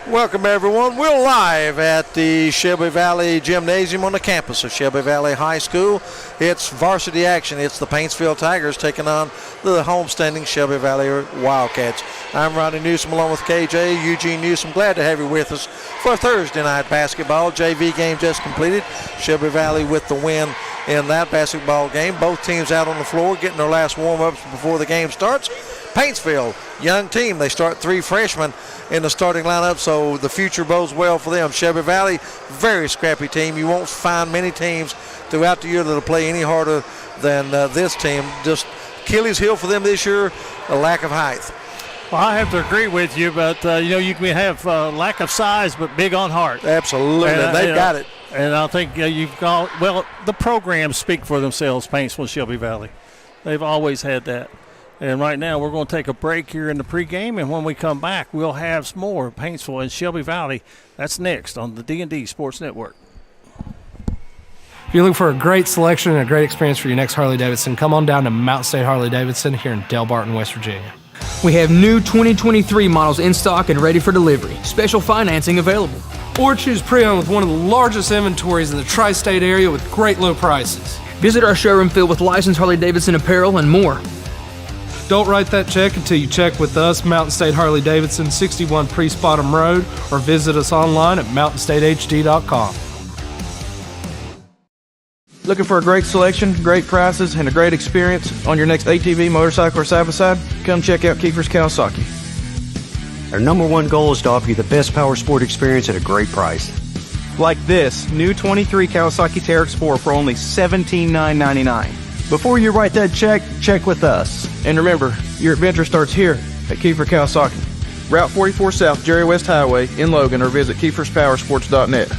Welcome, everyone. We're live at the Shelby Valley Gymnasium on the campus of Shelby Valley High School. It's varsity action. It's the Paintsville Tigers taking on the homestanding Shelby Valley Wildcats. I'm Ronnie Newsom along with KJ, Eugene Newsom. Glad to have you with us for Thursday night basketball. JV game just completed. Shelby Valley with the win in that basketball game. Both teams out on the floor getting their last warm-ups before the game starts. Paintsville, young team. They start 3 freshmen in the starting lineup, so the future bodes well for them. Shelby Valley, very scrappy team. You won't find many teams throughout the year that'll play any harder than this team. Just Achilles heel for them this year, a lack of height. Well, I have to agree with you, but, you can have lack of size but big on heart. Absolutely, and they've got it. And I think you've got, the programs speak for themselves, Paintsville, Shelby Valley. They've always had that. And right now we're going to take a break here in the pregame, and when we come back, we'll have some more Paintsville and Shelby Valley. That's next on the D&D Sports Network. If you're looking for a great selection and a great experience for your next Harley-Davidson, come on down to Mountain State Harley-Davidson here in Del Barton, West Virginia. We have new 2023 models in stock and ready for delivery. Special financing available. Or choose pre-owned with one of the largest inventories in the tri-state area with great low prices. Visit our showroom filled with licensed Harley-Davidson apparel and more. Don't write that check until you check with us, Mountain State Harley-Davidson, 61 Priest Bottom Road, or visit us online at mountainstatehd.com. Looking for a great selection, great prices, and a great experience on your next ATV, motorcycle, or side-by-side? Come check out Kiefer's Kawasaki. Our number one goal is to offer you the best power sport experience at a great price. Like this new 23 Kawasaki Teryx 4 for only $17,999. Before you write that check with us. And remember, your adventure starts here at Kiefer Kawasaki. Route 44 South, Jerry West Highway in Logan, or visit KiefersPowersports.net.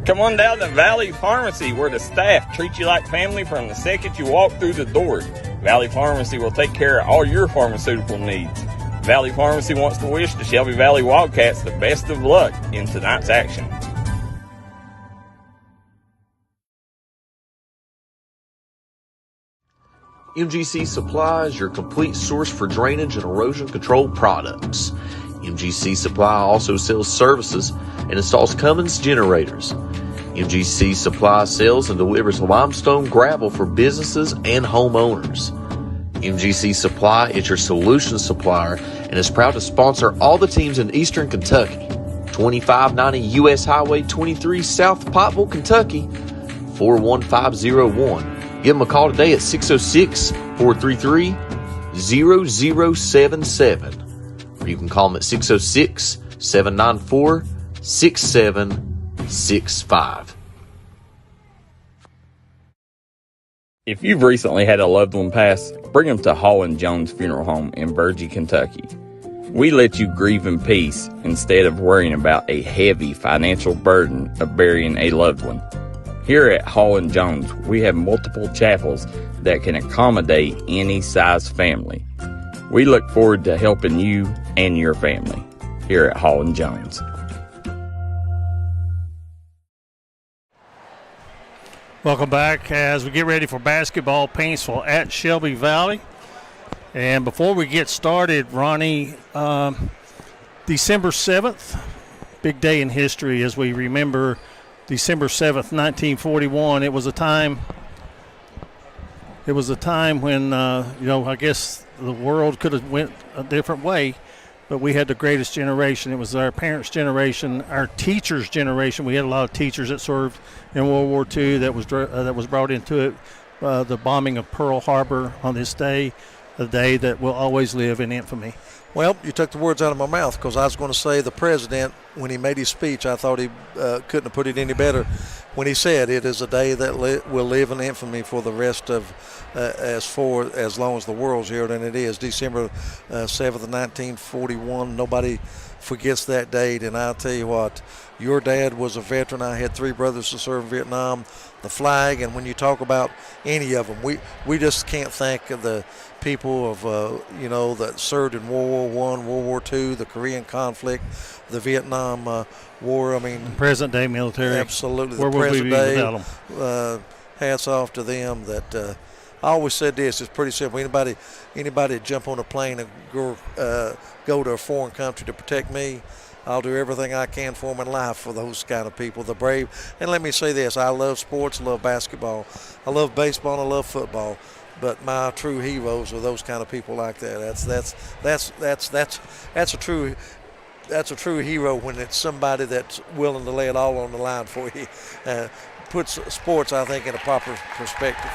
Come on down to Valley Pharmacy, where the staff treats you like family from the second you walk through the door. Valley Pharmacy will take care of all your pharmaceutical needs. Valley Pharmacy wants to wish the Shelby Valley Wildcats the best of luck in tonight's action. MGC Supply is your complete source for drainage and erosion control products. MGC Supply also sells services and installs Cummins generators. MGC Supply sells and delivers limestone gravel for businesses and homeowners. MGC Supply is your solution supplier and is proud to sponsor all the teams in Eastern Kentucky. 2590 U.S. Highway 23 South Pottville, Kentucky, 41501. Give them a call today at 606-433-0077. Or you can call them at 606-794-6765. If you've recently had a loved one pass, bring them to Hall & Jones Funeral Home in Burgee, Kentucky. We let you grieve in peace instead of worrying about a heavy financial burden of burying a loved one. Here at Hall & Jones, we have multiple chapels that can accommodate any size family. We look forward to helping you and your family here at Hall & Jones. Welcome back as we get ready for basketball. Paintsville at Shelby Valley. And before we get started, Ronnie, December 7th, big day in history as we remember December 7th, 1941. It was a time when, I guess the world could have went a different way, but we had the greatest generation. It was our parents' generation, our teachers' generation. We had a lot of teachers that served in World War II that was brought into it. The bombing of Pearl Harbor on this day, a day that will always live in infamy. Well, you took the words out of my mouth, because I was going to say the president, when he made his speech, I thought he couldn't have put it any better when he said it is a day that will live in infamy for the rest of as long as the world's here. And it is December 7th, 1941. Nobody forgets that date. And I'll tell you what, your dad was a veteran. I had 3 brothers to serve in Vietnam. The flag, and when you talk about any of them, we just can't think of the people of that served in World War I, World War II, the Korean conflict, the Vietnam War. I mean, present day military. Absolutely, where the would present we be day. without them? Hats off to them. That I always said this, it's pretty simple. Anybody that jump on a plane and go to a foreign country to protect me, I'll do everything I can for them in life for those kind of people, the brave. And let me say this, I love sports, I love basketball, I love baseball, and I love football. But my true heroes are those kind of people like that. That's a true hero when it's somebody that's willing to lay it all on the line for you. Puts sports, I think, in a proper perspective.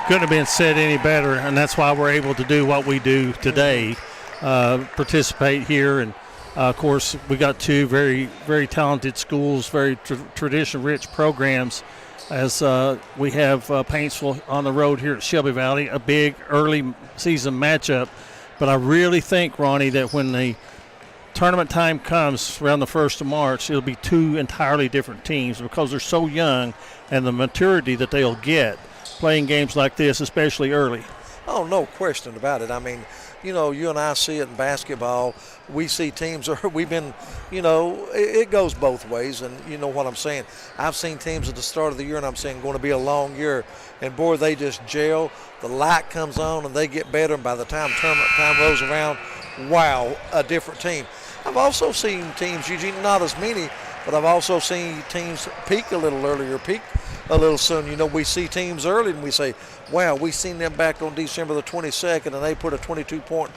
Couldn't have been said any better, and that's why we're able to do what we do today, participate here. And, of course, we got two very, very talented schools, very tradition-rich programs, as we have Paintsville on the road here at Shelby Valley, a big early season matchup. But I really think, Ronnie, that when the tournament time comes around the 1st of March, it'll be two entirely different teams because they're so young and the maturity that they'll get playing games like this, especially early. Oh, no question about it. I mean, you and I see it in basketball. We see teams, we've been, it goes both ways, and you know what I'm saying. I've seen teams at the start of the year, and I'm saying going to be a long year, and boy, they just gel. The light comes on, and they get better, and by the time tournament time rolls around, wow, a different team. I've also seen teams, Eugene, not as many, but I've also seen teams peak a little earlier, peak a little soon. We see teams early, and we say, wow, we seen them back on December the 22nd, and they put a 22-point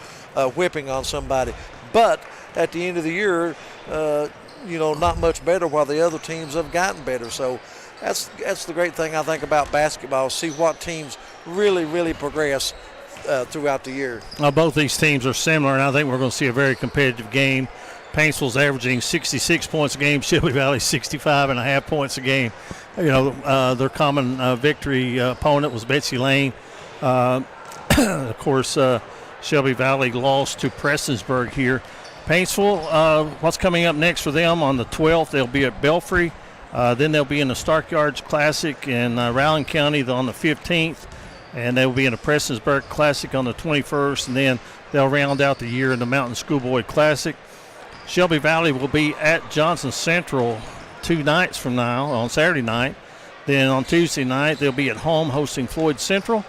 whipping on somebody. But at the end of the year, not much better while the other teams have gotten better. So that's the great thing I think about basketball, see what teams really, really progress throughout the year. Now, both these teams are similar, and I think we're going to see a very competitive game. Paintsville's averaging 66 points a game, Shelby Valley 65.5 points a game. Their common victory opponent was Betsy Lane. Of course, Shelby Valley lost to Prestonsburg here. Paintsville, what's coming up next for them on the 12th? They'll be at Belfry. Then they'll be in the Stark Yards Classic in Rowland County on the 15th. And they'll be in the Prestonsburg Classic on the 21st. And then they'll round out the year in the Mountain Schoolboy Classic. Shelby Valley will be at Johnson Central 2 nights from now on Saturday night. Then on Tuesday night, they'll be at home hosting Floyd Central.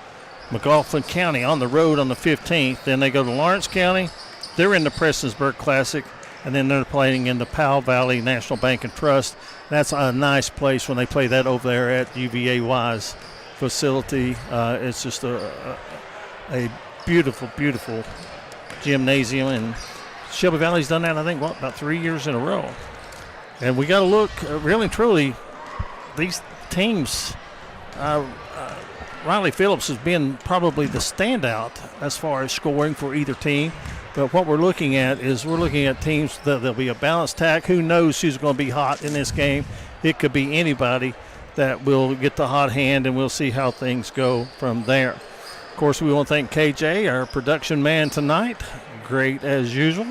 McLaughlin County on the road on the 15th. Then they go to Lawrence County. They're in the Prestonsburg Classic. And then they're playing in the Powell Valley National Bank and Trust. That's a nice place when they play that over there at UVA-Wise facility. It's just a beautiful, beautiful gymnasium. And Shelby Valley's done that, I think, about 3 years in a row. And we got to look, really and truly, these teams, Riley Phillips has been probably the standout as far as scoring for either team. But what we're looking at teams that there'll be a balanced attack. Who knows who's going to be hot in this game? It could be anybody that will get the hot hand, and we'll see how things go from there. Of course, we want to thank KJ, our production man tonight. Great as usual.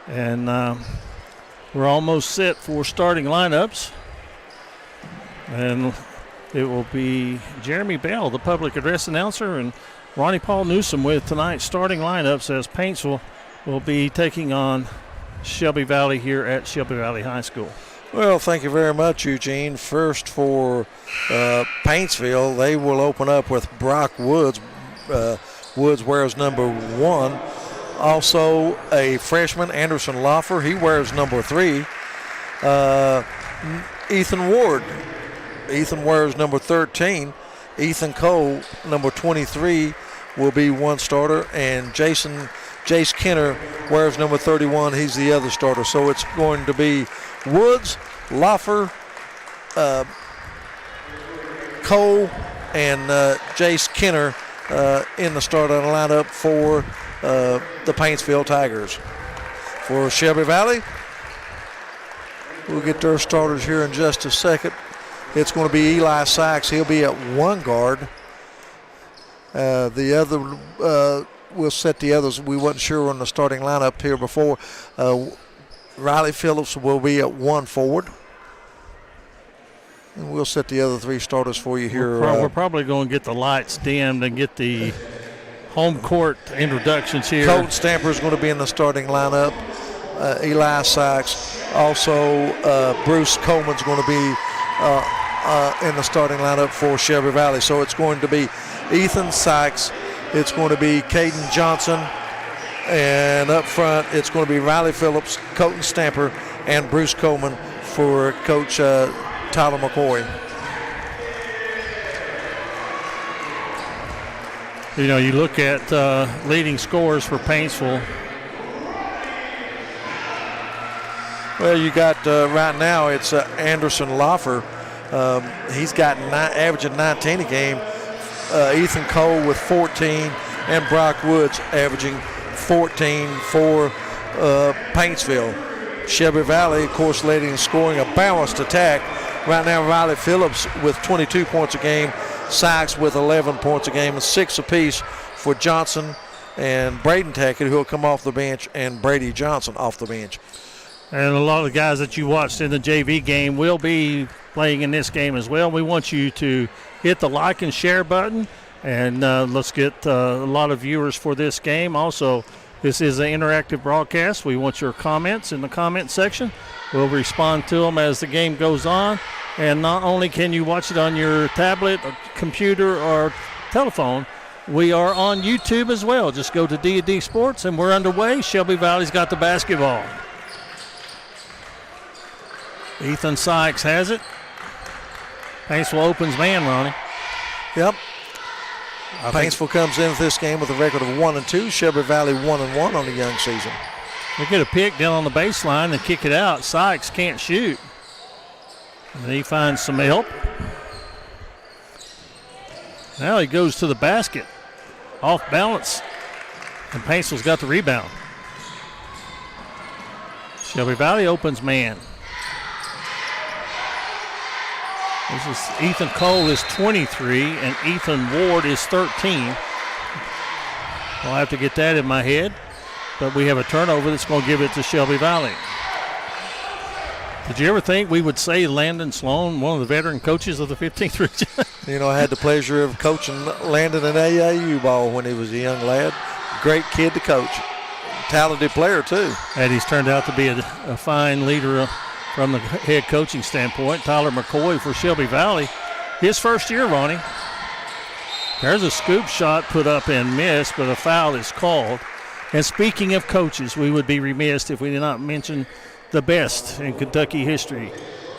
And we're almost set for starting lineups. And it will be Jeremy Bell, the public address announcer, and Ronnie Paul Newsom with tonight's starting lineups as Paintsville will be taking on Shelby Valley here at Shelby Valley High School. Well, thank you very much, Eugene. First for Paintsville, they will open up with Brock Woods. Woods wears number 1. Also, a freshman, Anderson Loffer. He wears number 3. Ethan Ward. Ethan wears number 13. Ethan Cole, number 23, will be one starter. And Jace Kenner wears number 31. He's the other starter. So it's going to be Woods, Loffer, Cole, and Jace Kenner in the starting lineup for the Paintsville Tigers. For Shelby Valley, we'll get their starters here in just a second. It's going to be Eli Sykes. He'll be at one guard. The other, we'll set the others. We wasn't sure on the starting lineup here before. Riley Phillips will be at one forward. And we'll set the other 3 starters for you here. We're probably going to get the lights dimmed and get the home court introductions here. Colton Stamper is going to be in the starting lineup. Eli Sykes. Also, Bruce Coleman's going to be in the starting lineup for Shelby Valley. So it's going to be Ethan Sykes. It's going to be Caden Johnson. And up front, it's going to be Riley Phillips, Colton Stamper, and Bruce Coleman for Coach Tyler McCoy. You know, you look at leading scorers for Paintsville. Well, you got right now it's Anderson Loffer. He's got averaging 19 a game. Ethan Cole with 14, and Brock Woods averaging 14 for Paintsville. Shelby Valley, of course, leading scoring, a balanced attack. Right now, Riley Phillips with 22 points a game, Sykes with 11 points a game, and 6 apiece for Johnson and Braden Tackett, who will come off the bench, and Brady Johnson off the bench. And a lot of the guys that you watched in the JV game will be playing in this game as well. We want you to hit the like and share button, and let's get a lot of viewers for this game. Also, this is an interactive broadcast. We want your comments in the comment section. We'll respond to them as the game goes on. And not only can you watch it on your tablet, or computer, or telephone, we are on YouTube as well. Just go to D&D Sports, and we're underway. Shelby Valley's got the basketball. Ethan Sykes has it. Paintsville opens man, Ronnie. Yep. Paintsville comes in with this game with a record of 1-2. Shelby Valley 1-1 on the young season. They get a pick down on the baseline and kick it out. Sykes can't shoot. And he finds some help. Now he goes to the basket. Off balance. And Paintsville's got the rebound. Shelby Valley opens man. This is Ethan Cole is 23 and Ethan Ward is 13. I'll have to get that in my head. But we have a turnover that's going to give it to Shelby Valley. Did you ever think we would say Landon Sloan, one of the veteran coaches of the 15th region? You know, I had the pleasure of coaching Landon in AAU ball when he was a young lad. Great kid to coach. Talented player, too. And he's turned out to be a fine leader from the head coaching standpoint. Tyler McCoy for Shelby Valley. His first year, Ronnie. There's a scoop shot put up and missed, but a foul is called. And speaking of coaches, we would be remiss if we did not mention the best in Kentucky history.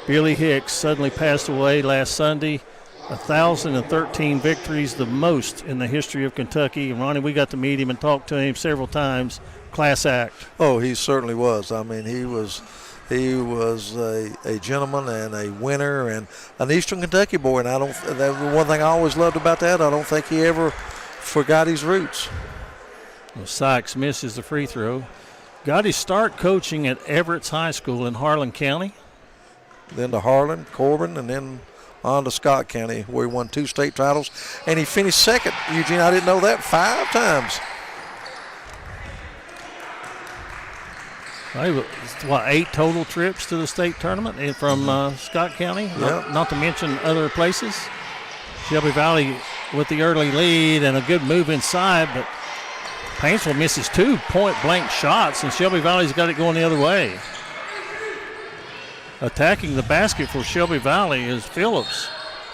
Billy Hicks suddenly passed away last Sunday. 1,013 victories, the most in the history of Kentucky. And Ronnie, we got to meet him and talk to him several times. Class act. Oh, he certainly was. I mean, he was a gentleman and a winner and an Eastern Kentucky boy. And that one thing I always loved about that, I don't think he ever forgot his roots. Well, Sykes misses the free throw. Got his start coaching at Everett's High School in Harlan County. Then to Harlan, Corbin, and then on to Scott County, where he won 2 state titles. And he finished second, Eugene. I didn't know that, 5 times. What, 8 total trips to the state tournament from Scott County? Yep. Not to mention other places. Shelby Valley with the early lead and a good move inside, but Paintsville misses 2 point-blank shots, and Shelby Valley's got it going the other way. Attacking the basket for Shelby Valley is Phillips,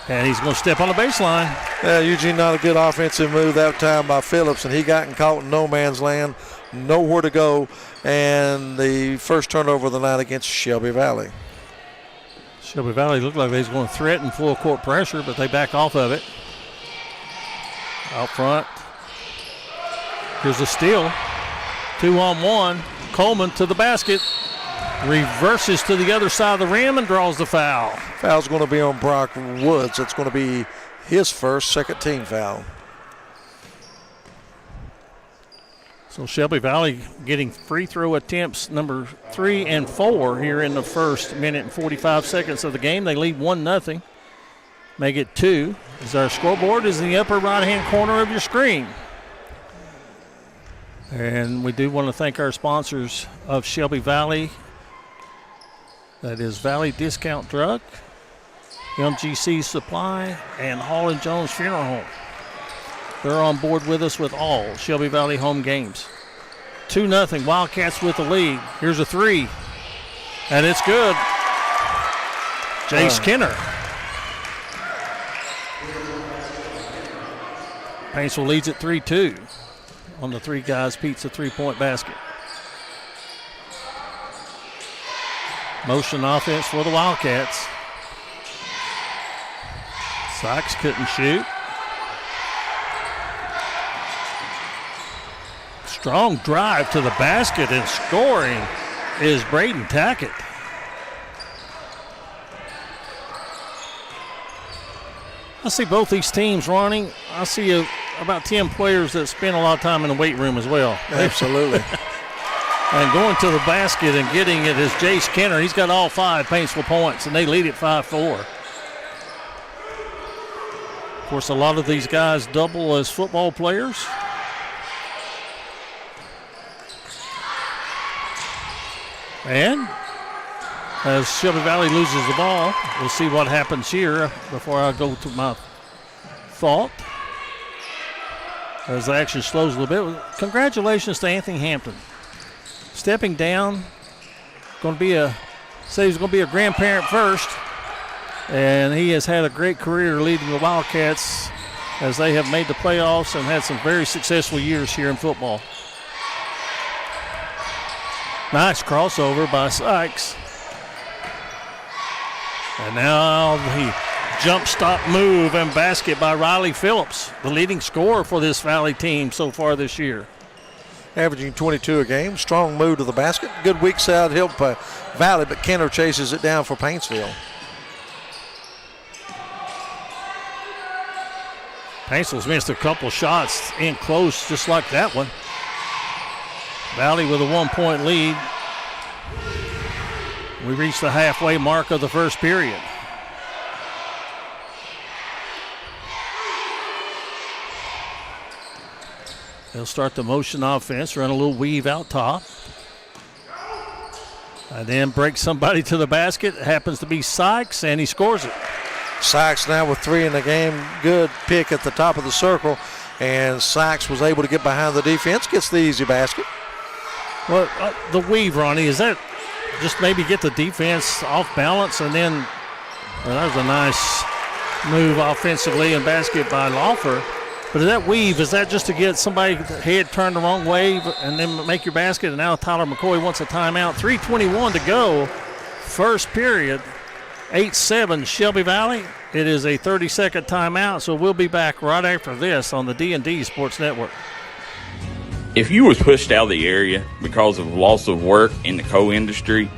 and he's going to step on the baseline. Yeah, Eugene, not a good offensive move that time by Phillips, and he got caught in no man's land, nowhere to go, and the first turnover of the night against Shelby Valley. Shelby Valley looked like they was going to threaten full court pressure, but they back off of it. Out front. Here's a steal. 2-on-1. Coleman to the basket. Reverses to the other side of the rim and draws the foul. Foul's going to be on Brock Woods. It's going to be his second team foul. So Shelby Valley getting free throw attempts number 3 and 4 here in the first minute and 45 seconds of the game. They lead 1-0. Make it 2. As our scoreboard is in the upper right-hand corner of your screen. And we do want to thank our sponsors of Shelby Valley. That is Valley Discount Drug, MGC Supply, and Hall & Jones Funeral Home. They're on board with us with all Shelby Valley home games. 2-0, Wildcats with the lead. Here's a 3, and it's good. Jay Skinner. Paintsville leads at 3-2 on the Three Guys Pizza three-point basket. Motion offense for the Wildcats. Sykes couldn't shoot. Strong drive to the basket and scoring is Braden Tackett. I see both these teams running. I see about 10 players that spend a lot of time in the weight room as well. Absolutely. And going to the basket and getting it is Jace Kenner. He's got all 5 Paintsville points, and they lead at 5-4. Of course, a lot of these guys double as football players. And as Shelby Valley loses the ball, we'll see what happens here before I go to my thought. As the action slows a little bit. Congratulations to Anthony Hampton. Stepping down, said he's going to be a grandparent first. And he has had a great career leading the Wildcats as they have made the playoffs and had some very successful years here in football. Nice crossover by Sykes. And now the jump stop move and basket by Riley Phillips, the leading scorer for this Valley team so far this year. Averaging 22 a game. Strong move to the basket. Good weak side help by Valley, but Kenner chases it down for Paintsville. Paintsville's missed a couple shots in close just like that one. Valley with a 1-point lead. We reached the halfway mark of the first period. They'll start the motion offense, run a little weave out top. And then break somebody to the basket. It happens to be Sykes, and he scores it. Sykes now with 3 in the game. Good pick at the top of the circle. And Sykes was able to get behind the defense, gets the easy basket. Well, the weave, Ronnie, is that just maybe get the defense off balance and then that was a nice move offensively and basket by Lawfer. But is that weave, is that just to get somebody's head turned the wrong way and then make your basket? And now Tyler McCoy wants a timeout. 3:21 to go. First period, 8-7 Shelby Valley. It is a 30-second timeout, so we'll be back right after this on the D&D Sports Network. If you was pushed out of the area because of loss of work in the coal industry,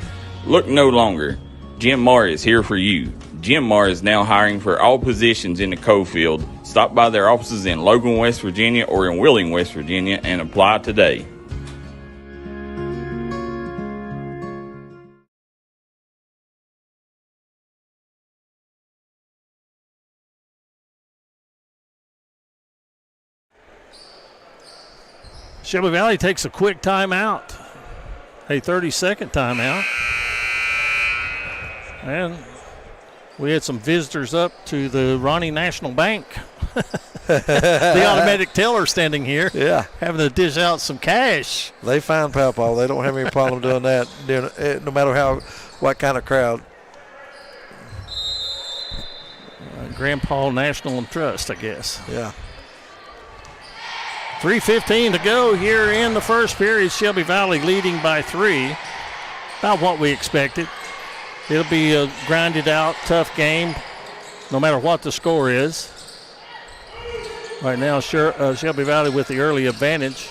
look no longer. Jim Marr is here for you. Jim Marr is now hiring for all positions in the coal field. Stop by their offices in Logan, West Virginia or in Wheeling, West Virginia and apply today. Shelby Valley takes a quick timeout, a 30-second timeout. And we had some visitors up to the Ronnie National Bank. The automatic teller standing here. Yeah. Having to dish out some cash. They find Pawpaw. They don't have any problem doing that, no matter what kind of crowd. Grandpa National Trust, I guess. Yeah. 3:15 to go here in the first period. Shelby Valley leading by 3. About what we expected. It'll be a grinded out, tough game, no matter what the score is. Right now, Shelby Valley with the early advantage.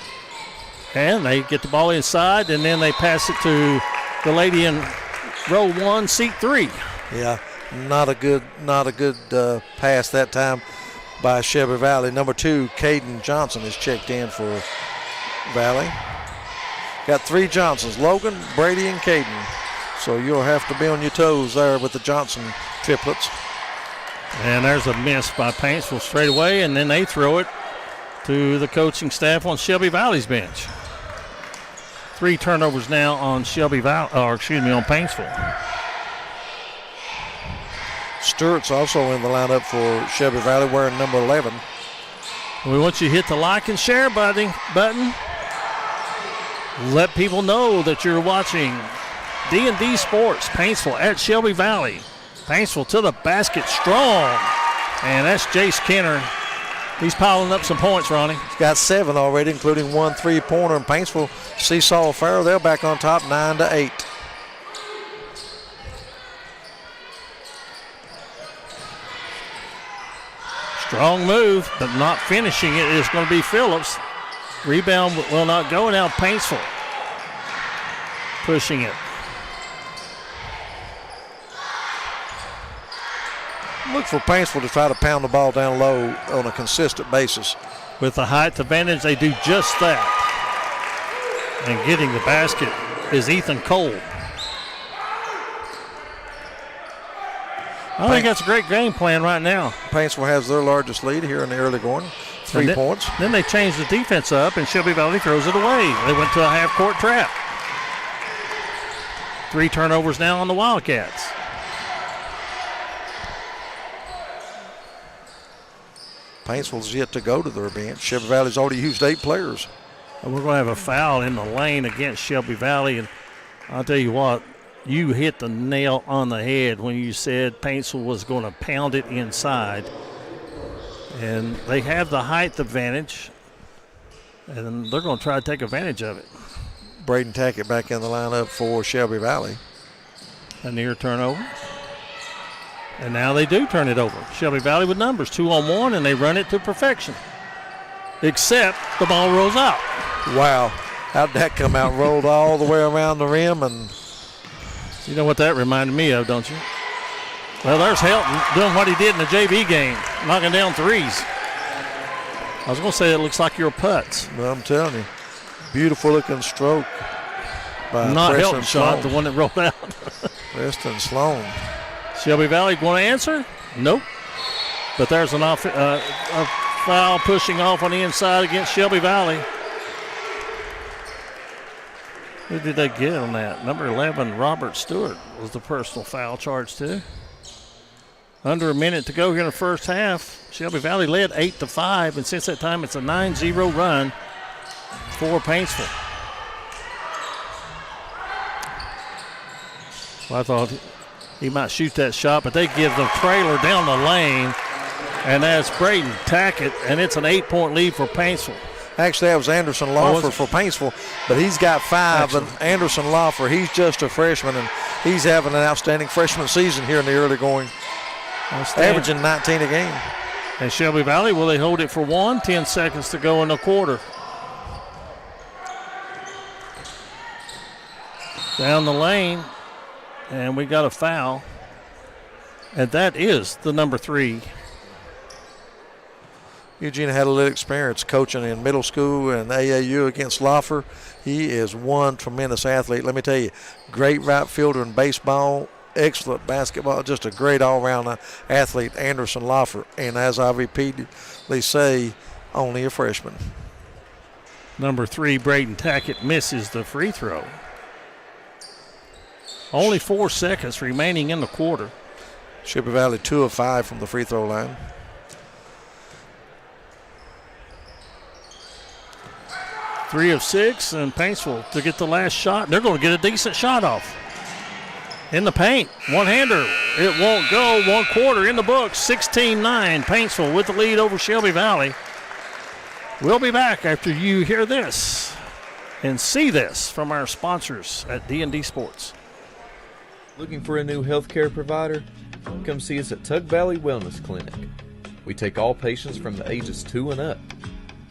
And they get the ball inside, and then they pass it to the lady in row 1, seat 3. Yeah, not a good pass that time by Shelby Valley. Number 2, Caden Johnson is checked in for Valley. Got 3 Johnsons, Logan, Brady, and Caden. So you'll have to be on your toes there with the Johnson triplets. And there's a miss by Paintsville straight away, and then they throw it to the coaching staff on Shelby Valley's bench. 3 turnovers now on on Paintsville. Stewart's also in the lineup for Shelby Valley wearing number 11. We want you to hit the like and share button. Let people know that you're watching D&D Sports, Paintsville at Shelby Valley. Paintsville to the basket, strong. And that's Jace Kenner He's piling up some points, Ronnie. He's got 7 already, including 1 3-pointer. And Paintsville seesaw Farrell. They're back on top 9-8. Strong move, but not finishing it is going to be Phillips. Rebound will not go. Now Paintsville pushing it. Look for Paintsville to try to pound the ball down low on a consistent basis. With the height advantage, they do just that. And getting the basket is Ethan Cole. I think that's a great game plan right now. Paintsville has their largest lead here in the early going, 3 points. Then they changed the defense up, and Shelby Valley throws it away. They went to a half-court trap. 3 turnovers now on the Wildcats. Paintsville's yet to go to their bench. Shelby Valley's already used 8 players. And we're going to have a foul in the lane against Shelby Valley, and I'll tell you what, you hit the nail on the head when you said Paintsville was going to pound it inside. And they have the height advantage, and they're going to try to take advantage of it. Braden Tackett back in the lineup for Shelby Valley. A near turnover. And now they do turn it over. Shelby Valley with numbers, 2-on-1, and they run it to perfection. Except the ball rolls out. Wow. How'd that come out? Rolled all the way around the rim, and you know what that reminded me of, don't you? Well, there's Helton doing what he did in the JV game, knocking down threes. I was going to say it looks like your putts. Well, I'm telling you, beautiful looking stroke by not Preston Helton shot, Sloan. the one that rolled out. Preston Sloan. Shelby Valley going to answer? Nope. But there's a foul pushing off on the inside against Shelby Valley. Who did they get on that? Number 11, Robert Stewart, was the personal foul charge to. Under a minute to go here in the first half. Shelby Valley led 8-5, and since that time it's a 9-0 run for Paintsville. Well, I thought he might shoot that shot, but they give the trailer down the lane, and that's Braden Tackett, and it's an 8-point lead for Paintsville. Actually, that was Anderson Lawfer for Paintsville, but he's got 5. And Anderson Lawfer, he's just a freshman, and he's having an outstanding freshman season here in the early going, averaging 19 a game. And Shelby Valley, will they hold it for 1? 10 seconds to go in the quarter. Down the lane, and we got a foul. And that is the number 3. Eugene had a little experience coaching in middle school and AAU against Lawfer. He is one tremendous athlete. Let me tell you, great right fielder in baseball, excellent basketball, just a great all-around athlete, Anderson Lawfer. And as I repeatedly say, only a freshman. Number 3, Braden Tackett, misses the free throw. Only 4 seconds remaining in the quarter. Shelby Valley 2 of 5 from the free throw line. Three of 6, and Paintsville to get the last shot. They're going to get a decent shot off. In the paint, one-hander. It won't go. 1 quarter in the books. 16-9. Paintsville with the lead over Shelby Valley. We'll be back after you hear this and see this from our sponsors at D&D Sports. Looking for a new healthcare provider? Come see us at Tug Valley Wellness Clinic. We take all patients from the ages 2 and up.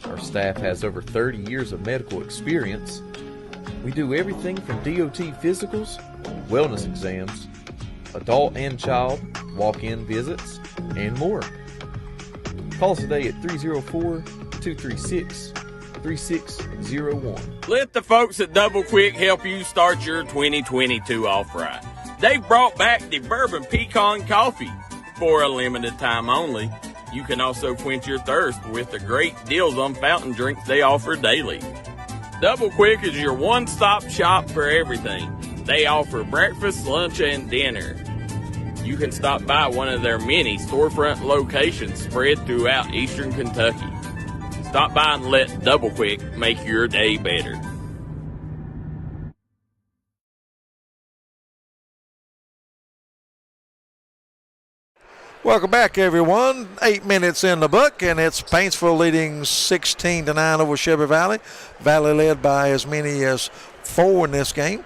Our staff has over 30 years of medical experience. We do everything from DOT physicals, wellness exams, adult and child, walk-in visits, and more. Call us today at 304-236-3601. Let the folks at Double Quick help you start your 2022 off right. They've brought back the Bourbon Pecan Coffee for a limited time only. You can also quench your thirst with the great deals on fountain drinks they offer daily. Double Quick is your one-stop shop for everything. They offer breakfast, lunch, and dinner. You can stop by one of their many storefront locations spread throughout eastern Kentucky. Stop by and let Double Quick make your day better. Welcome back, everyone. 8 minutes in the book, and it's Paintsville leading 16-9 over Shelby Valley. Valley led by as many as 4 in this game.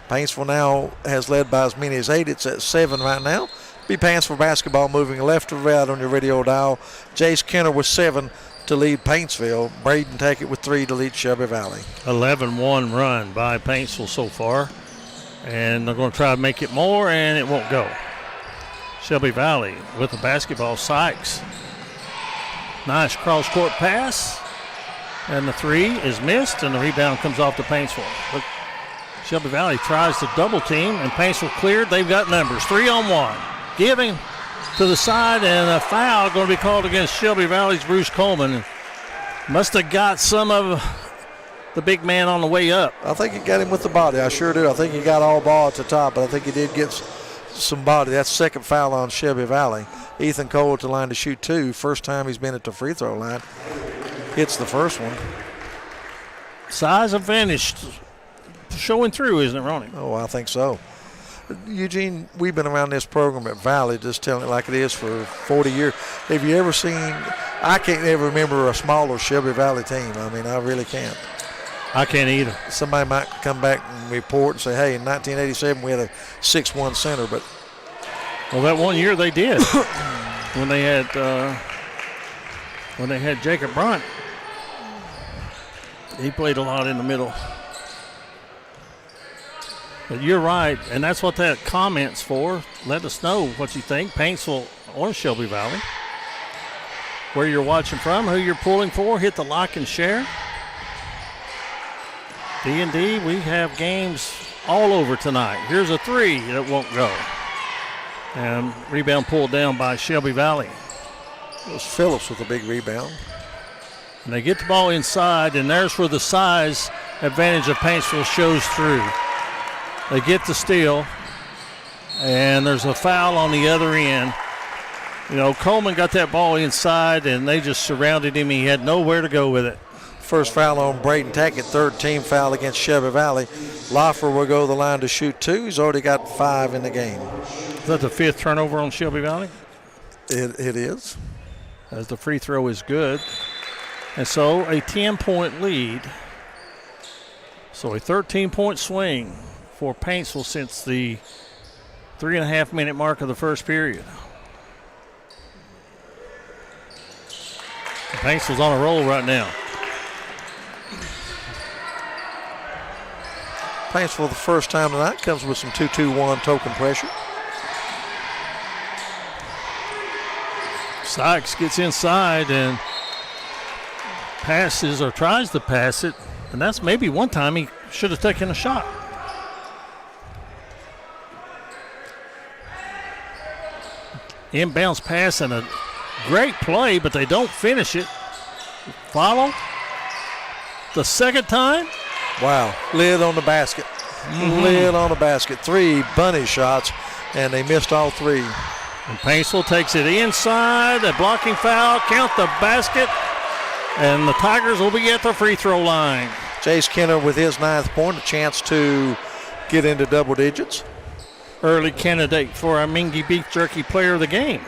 Paintsville now has led by as many as 8. It's at 7 right now. Be Paintsville basketball moving left to right on your radio dial. Jace Kenner with 7 to lead Paintsville. Braden Tackett with 3 to lead Shelby Valley. 11-1 run by Paintsville so far. And they're going to try to make it more, and it won't go. Shelby Valley with the basketball. Sykes. Nice cross-court pass. And the 3 is missed, and the rebound comes off to Paintsville. But Shelby Valley tries to double team, and Paintsville cleared. They've got numbers. 3-on-1. Giving to the side, and a foul going to be called against Shelby Valley's Bruce Coleman. Must have got some of the big man on the way up. I think he got him with the body. I sure do. I think he got all ball at the top, but I think he did get some body. That's second foul on Shelby Valley. Ethan Cole at the line to shoot 2. First time he's been at the free throw line. Hits the first one. Size advantage showing through, isn't it, Ronnie? Oh, I think so. Eugene, we've been around this program at Valley, just telling it like it is, for 40 years. Have you ever seen, I can't ever remember a smaller Shelby Valley team. I mean, I really can't. I can't either. Somebody might come back and report and say, hey, in 1987 we had a 6'1" center, but. Well, that one year they did. when they had Jacob Brunt. He played a lot in the middle. But you're right, and that's what that comment's for. Let us know what you think, Paintsville or Shelby Valley. Where you're watching from, who you're pulling for. Hit the like and share. D&D, we have games all over tonight. Here's a 3 that won't go. And rebound pulled down by Shelby Valley. It was Phillips with a big rebound. And they get the ball inside, and there's where the size advantage of Paintsville shows through. They get the steal, and there's a foul on the other end. You know, Coleman got that ball inside, and they just surrounded him. He had nowhere to go with it. First foul on Braden Tackett, third team foul against Shelby Valley. Loffer will go to the line to shoot 2. He's already got 5 in the game. Is that the 5th turnover on Shelby Valley? It is. As the free throw is good. And so a 10-point lead. So a 13-point swing for Paintsville since the 3.5-minute mark of the first period. Paintsville's on a roll right now. Paintsville, the first time tonight, comes with some 2-2-1 token pressure. Sykes gets inside and passes or tries to pass it, and that's maybe one time he should have taken a shot. Inbounds pass and a great play, but they don't finish it. Follow. The second time. Wow, lid on the basket. Lid on the basket. 3 bunny shots, and they missed all 3. And Paintsville takes it inside. A blocking foul. Count the basket. And the Tigers will be at the free throw line. Jace Kenner with his 9th point, a chance to get into double digits. Early candidate for our Mingy Beef Jerky Player of the Game.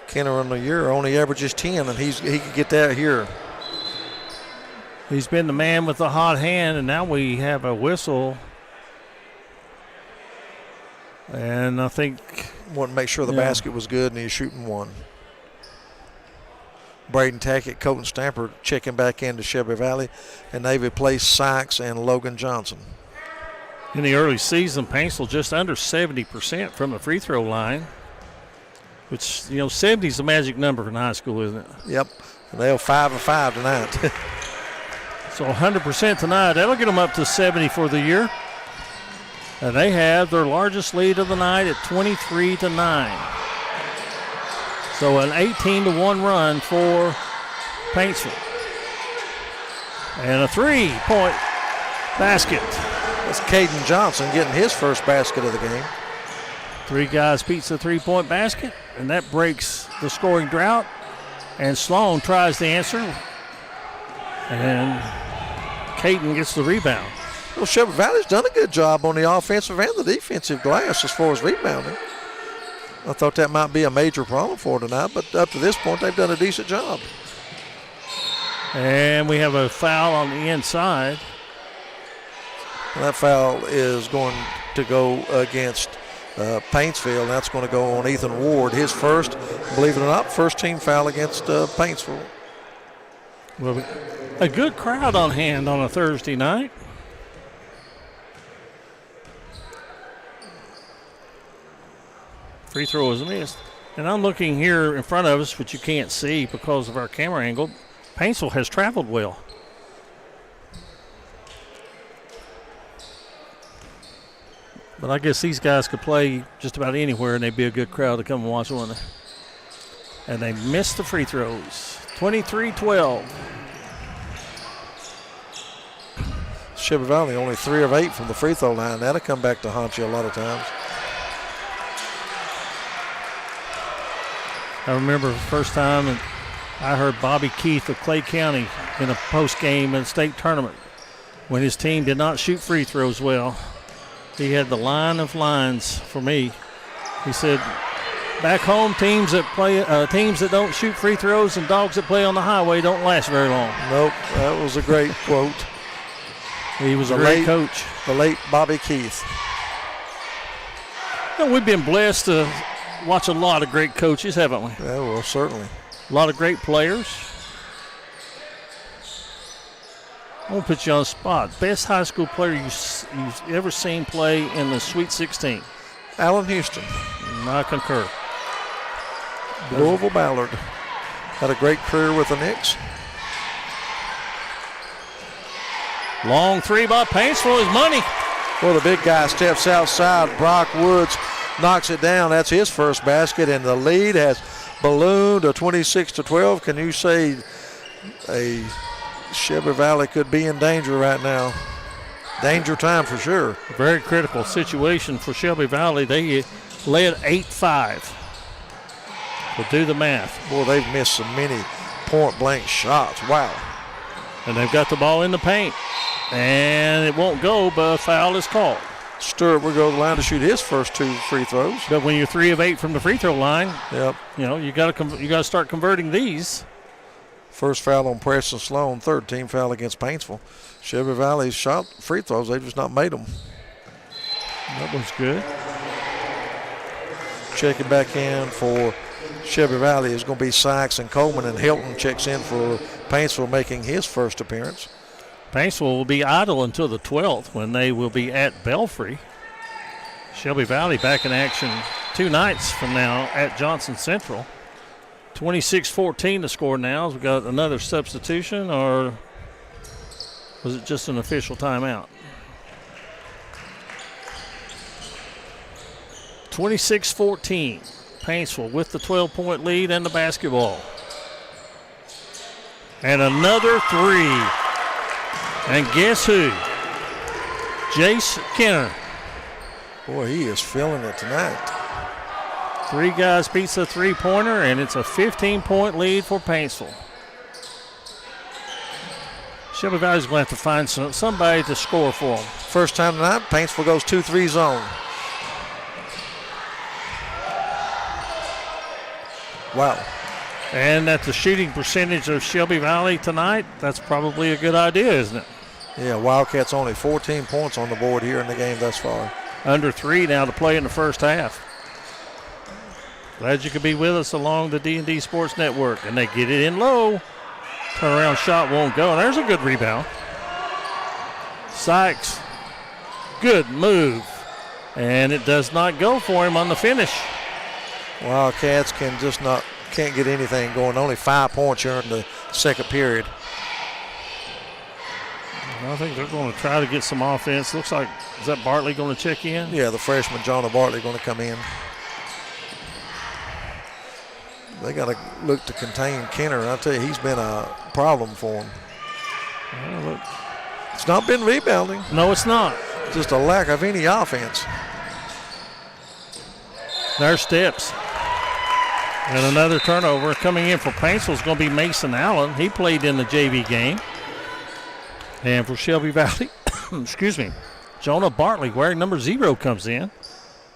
Kenner on the year only averages 10, and he could get that here. He's been the man with the hot hand, and now we have a whistle. And I think... Want to make sure the basket was good, and he's shooting 1. Braden Tackett, Colton Stamper checking back into Shelby Valley, and they've replaced Sykes and Logan Johnson. In the early season, Paintsville just under 70% from the free throw line, which, 70 is the magic number in high school, isn't it? Yep, and they're 5-5 tonight. So 100% tonight. That'll get them up to 70 for the year. And they have their largest lead of the night at 23-9. So an 18-1 run for Paintsville. And a 3-point basket. That's Caden Johnson getting his first basket of the game. 3 guys beats the 3-point basket, and that breaks the scoring drought. And Sloan tries the answer. And Caden gets the rebound. Well, Shelby Valley's done a good job on the offensive and the defensive glass as far as rebounding. I thought that might be a major problem for tonight, but up to this point, they've done a decent job. And we have a foul on the inside. And that foul is going to go against Paintsville. That's going to go on Ethan Ward, his first, believe it or not, first team foul against Paintsville. Well, a good crowd on hand on a Thursday night. Free throw is missed. And I'm looking here in front of us, which you can't see because of our camera angle. Paintsville has traveled well. But I guess these guys could play just about anywhere, and they'd be a good crowd to come and watch one. And they missed the free throws. 23-12. Shelby Valley only 3 of 8 from the free throw line. That'll come back to haunt you a lot of times. I remember the first time I heard Bobby Keith of Clay County in a post-game in a state tournament when his team did not shoot free throws well. He had the line of lines for me. He said, back home, teams that don't shoot free throws and dogs that play on the highway don't last very long. Nope, that was a great quote. He was a great coach. The late Bobby Keith. You know, we've been blessed to watch a lot of great coaches, haven't we? Yeah, well, certainly. A lot of great players. I'm going to put you on the spot. Best high school player you've ever seen play in the Sweet 16? Allen Houston. I concur. Louisville Ballard. Had a great career with the Knicks. Long three by Paintsville is money. Well, the big guy steps outside. Brock Woods knocks it down. That's his first basket, and the lead has ballooned to 26-12. Can you say a Shelby Valley could be in danger right now? Danger time for sure. A very critical situation for Shelby Valley. They led 8-5. So do the math. Boy, they've missed so many point-blank shots. Wow. And they've got the ball in the paint. And it won't go, but a foul is called. Stewart will go to the line to shoot his first 2 free throws. But when you're 3 of 8 from the free throw line, yep, you know, you got to start converting these. First foul on Preston Sloan, third team foul against Paintsville. Shelby Valley's shot free throws, they've just not made them. That was good. Checking back in for Shelby Valley is going to be Sykes and Coleman, and Hilton checks in for Paintsville, making his first appearance. Paintsville will be idle until the 12th when they will be at Belfry. Shelby Valley back in action 2 nights from now at Johnson Central. 26-14 the score now. Has we got another substitution, or was it just an official timeout? 26-14. Paintsville with the 12-point lead and the basketball. And another 3. And guess who? Jace Kenner. Boy, he is feeling it tonight. 3 guys beats a 3-pointer, and it's a 15-point lead for Paintsville. Shelby Valley's going to have to find somebody to score for them. First time tonight, Paintsville goes 2-3 zone. Wow. And at the shooting percentage of Shelby Valley tonight, that's probably a good idea, isn't it? Yeah, Wildcats only 14 points on the board here in the game thus far. Under 3 now to play in the first half. Glad you could be with us along the D&D Sports Network. And they get it in low. Turnaround shot won't go. And there's a good rebound. Sykes, good move. And it does not go for him on the finish. Wildcats can't get anything going. Only 5 points here in the second period. I think they're going to try to get some offense. Looks like, is that Bartley going to check in? Yeah, the freshman Jonah Bartley going to come in. They got to look to contain Kenner. I tell you, he's been a problem for them. Well, look. It's not been rebounding. No, it's not. Just a lack of any offense. There's steps. And another turnover coming in for Paintsville is going to be Mason Allen. He played in the JV game. And for Shelby Valley, excuse me, Jonah Bartley wearing number 0 comes in.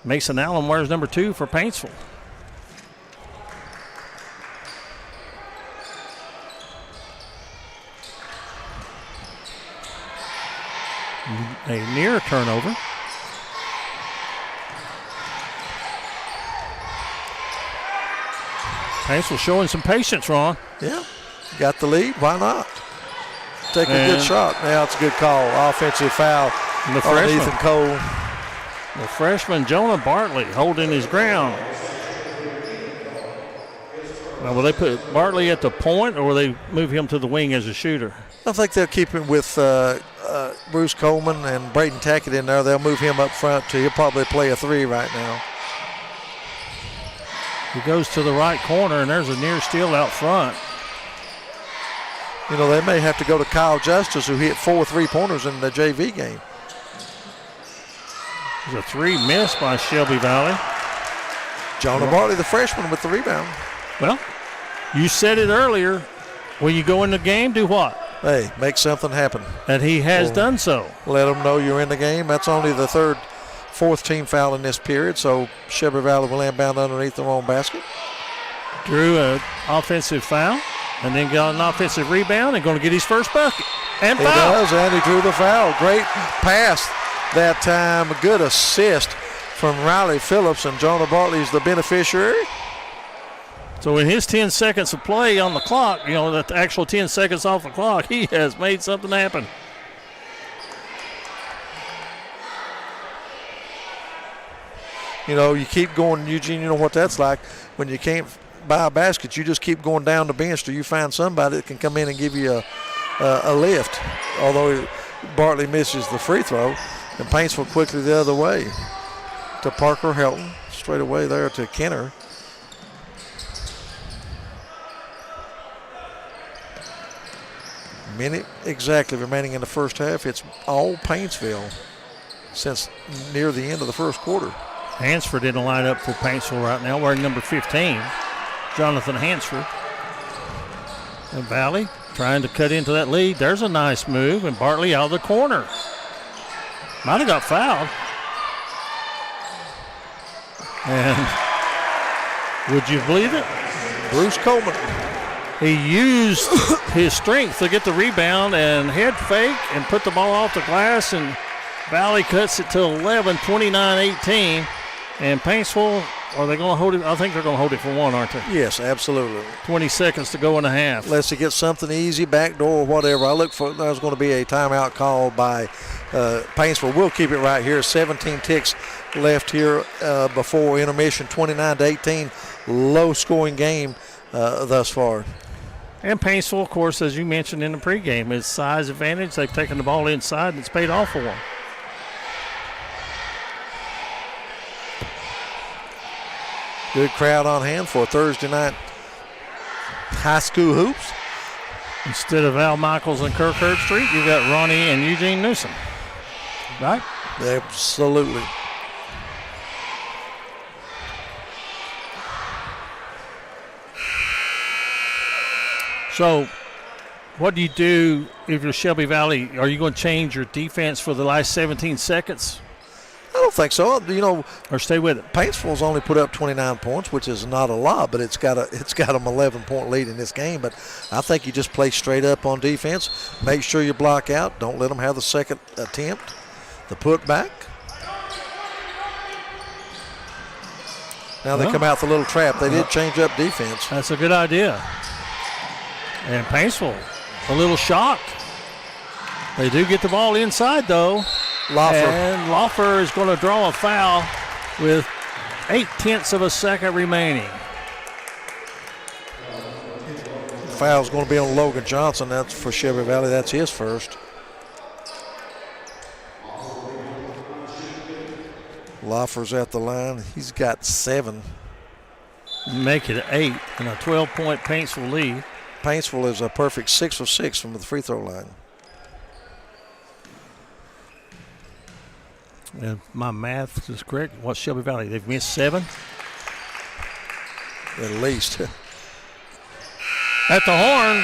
Mason Allen wears number 2 for Paintsville. A near turnover. Paintsville showing some patience, Ron. Yeah, got the lead. Why not? Take a good shot. Now it's a good call. Offensive foul on Ethan Cole. The freshman Jonah Bartley holding his ground. Now, will they put Bartley at the point, or will they move him to the wing as a shooter? I think they'll keep him with Bruce Coleman and Braden Tackett in there. They'll move him up front, too. He'll probably play a 3 right now. He goes to the right corner, and there's a near steal out front. You know, they may have to go to Kyle Justice, who hit 4 3-pointers in the JV game. There's a 3 missed by Shelby Valley. Jonah Bartley, the freshman, with the rebound. Well, you said it earlier. When you go in the game, do what? Hey, make something happen. And he has done so. Let them know you're in the game. That's only the fourth team foul in this period, so Shelby Valley will inbound underneath their own basket. Drew an offensive foul, and then got an offensive rebound and going to get his first bucket. And foul. He does, and he drew the foul. Great pass that time. A good assist from Riley Phillips, and Jonah Bartley's the beneficiary. So in his 10 seconds of play on the clock, you know, that the actual 10 seconds off the clock, he has made something happen. You know, you keep going, Eugene, you know what that's like. When you can't buy a basket, you just keep going down the bench till you find somebody that can come in and give you a lift. Although Bartley misses the free throw, and Paintsville quickly the other way to Parker Helton. Straight away there to Kenner. Minute exactly remaining in the first half. It's all Paintsville since near the end of the first quarter. Hansford in the lineup for Paintsville right now, wearing number 15, Jonathan Hansford. And Valley trying to cut into that lead. There's a nice move, and Bartley out of the corner. Might have got fouled. And would you believe it? Bruce Coleman. He used his strength to get the rebound and head fake and put the ball off the glass, and Valley cuts it to 11, 29-18. And Paintsville, are they going to hold it? I think they're going to hold it for 1, aren't they? Yes, absolutely. 20 seconds to go in the half. Unless he gets something easy, backdoor or whatever. I look for there's going to be a timeout called by Paintsville. We'll keep it right here. 17 ticks left here before intermission. 29-18. Low-scoring game thus far. And Paintsville, of course, as you mentioned in the pregame, is size advantage. They've taken the ball inside, and it's paid off for them. Good crowd on hand for Thursday night high school hoops. Instead of Al Michaels and Kirk Herbstreit, you've got Ronnie and Eugene Newsom. Right? Absolutely. So, what do you do if you're Shelby Valley? Are you going to change your defense for the last 17 seconds? I don't think so. You know, or stay with it. Paintsville's only put up 29 points, which is not a lot, but it's got them 11-point lead in this game. But I think you just play straight up on defense. Make sure you block out. Don't let them have the second attempt, the putback. Now they come out with a little trap. They did change up defense. That's a good idea. And Paintsville, a little shocked. They do get the ball inside, though. Loffer. And Loffer is going to draw a foul with 0.8 of a second remaining. Foul's going to be on Logan Johnson. That's for Shelby Valley. That's his first. Loffer's at the line. He's got 7. Make it 8 and a 12-point Paintsville lead. Paintsville is a perfect 6 of 6 from the free throw line. And my math is correct. What's Shelby Valley? They've missed 7? At least. At the horn.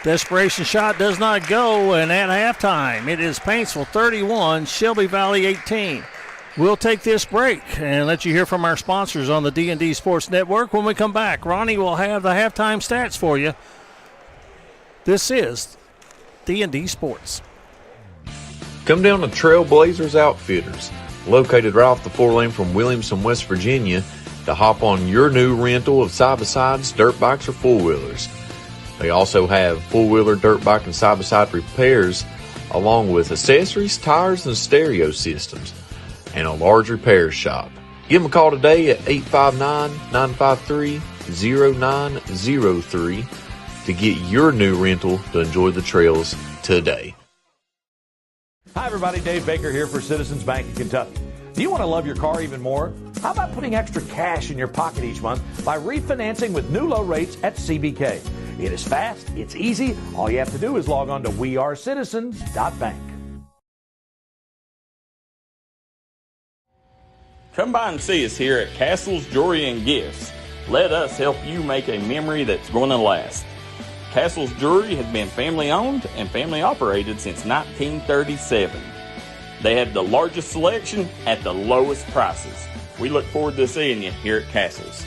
Desperation shot does not go, and at halftime, it is Paintsville 31, Shelby Valley 18. We'll take this break and let you hear from our sponsors on the D&D Sports Network. When we come back, Ronnie will have the halftime stats for you. This is D&D Sports. Come down to Trailblazers Outfitters, located right off the 4-lane from Williamson, West Virginia, to hop on your new rental of side-by-sides, dirt bikes, or four-wheelers. They also have four-wheeler, dirt bike, and side-by-side repairs, along with accessories, tires, and stereo systems, and a large repair shop. Give them a call today at 859-953-0903 to get your new rental to enjoy the trails today. Hi, everybody. Dave Baker here for Citizens Bank in Kentucky. Do you want to love your car even more? How about putting extra cash in your pocket each month by refinancing with new low rates at CBK? It is fast, it's easy. All you have to do is log on to wearecitizens.bank. Come by and see us here at Castle's Jewelry and Gifts. Let us help you make a memory that's going to last. Castle's Jewelry has been family owned and family operated since 1937. They have the largest selection at the lowest prices. We look forward to seeing you here at Castle's.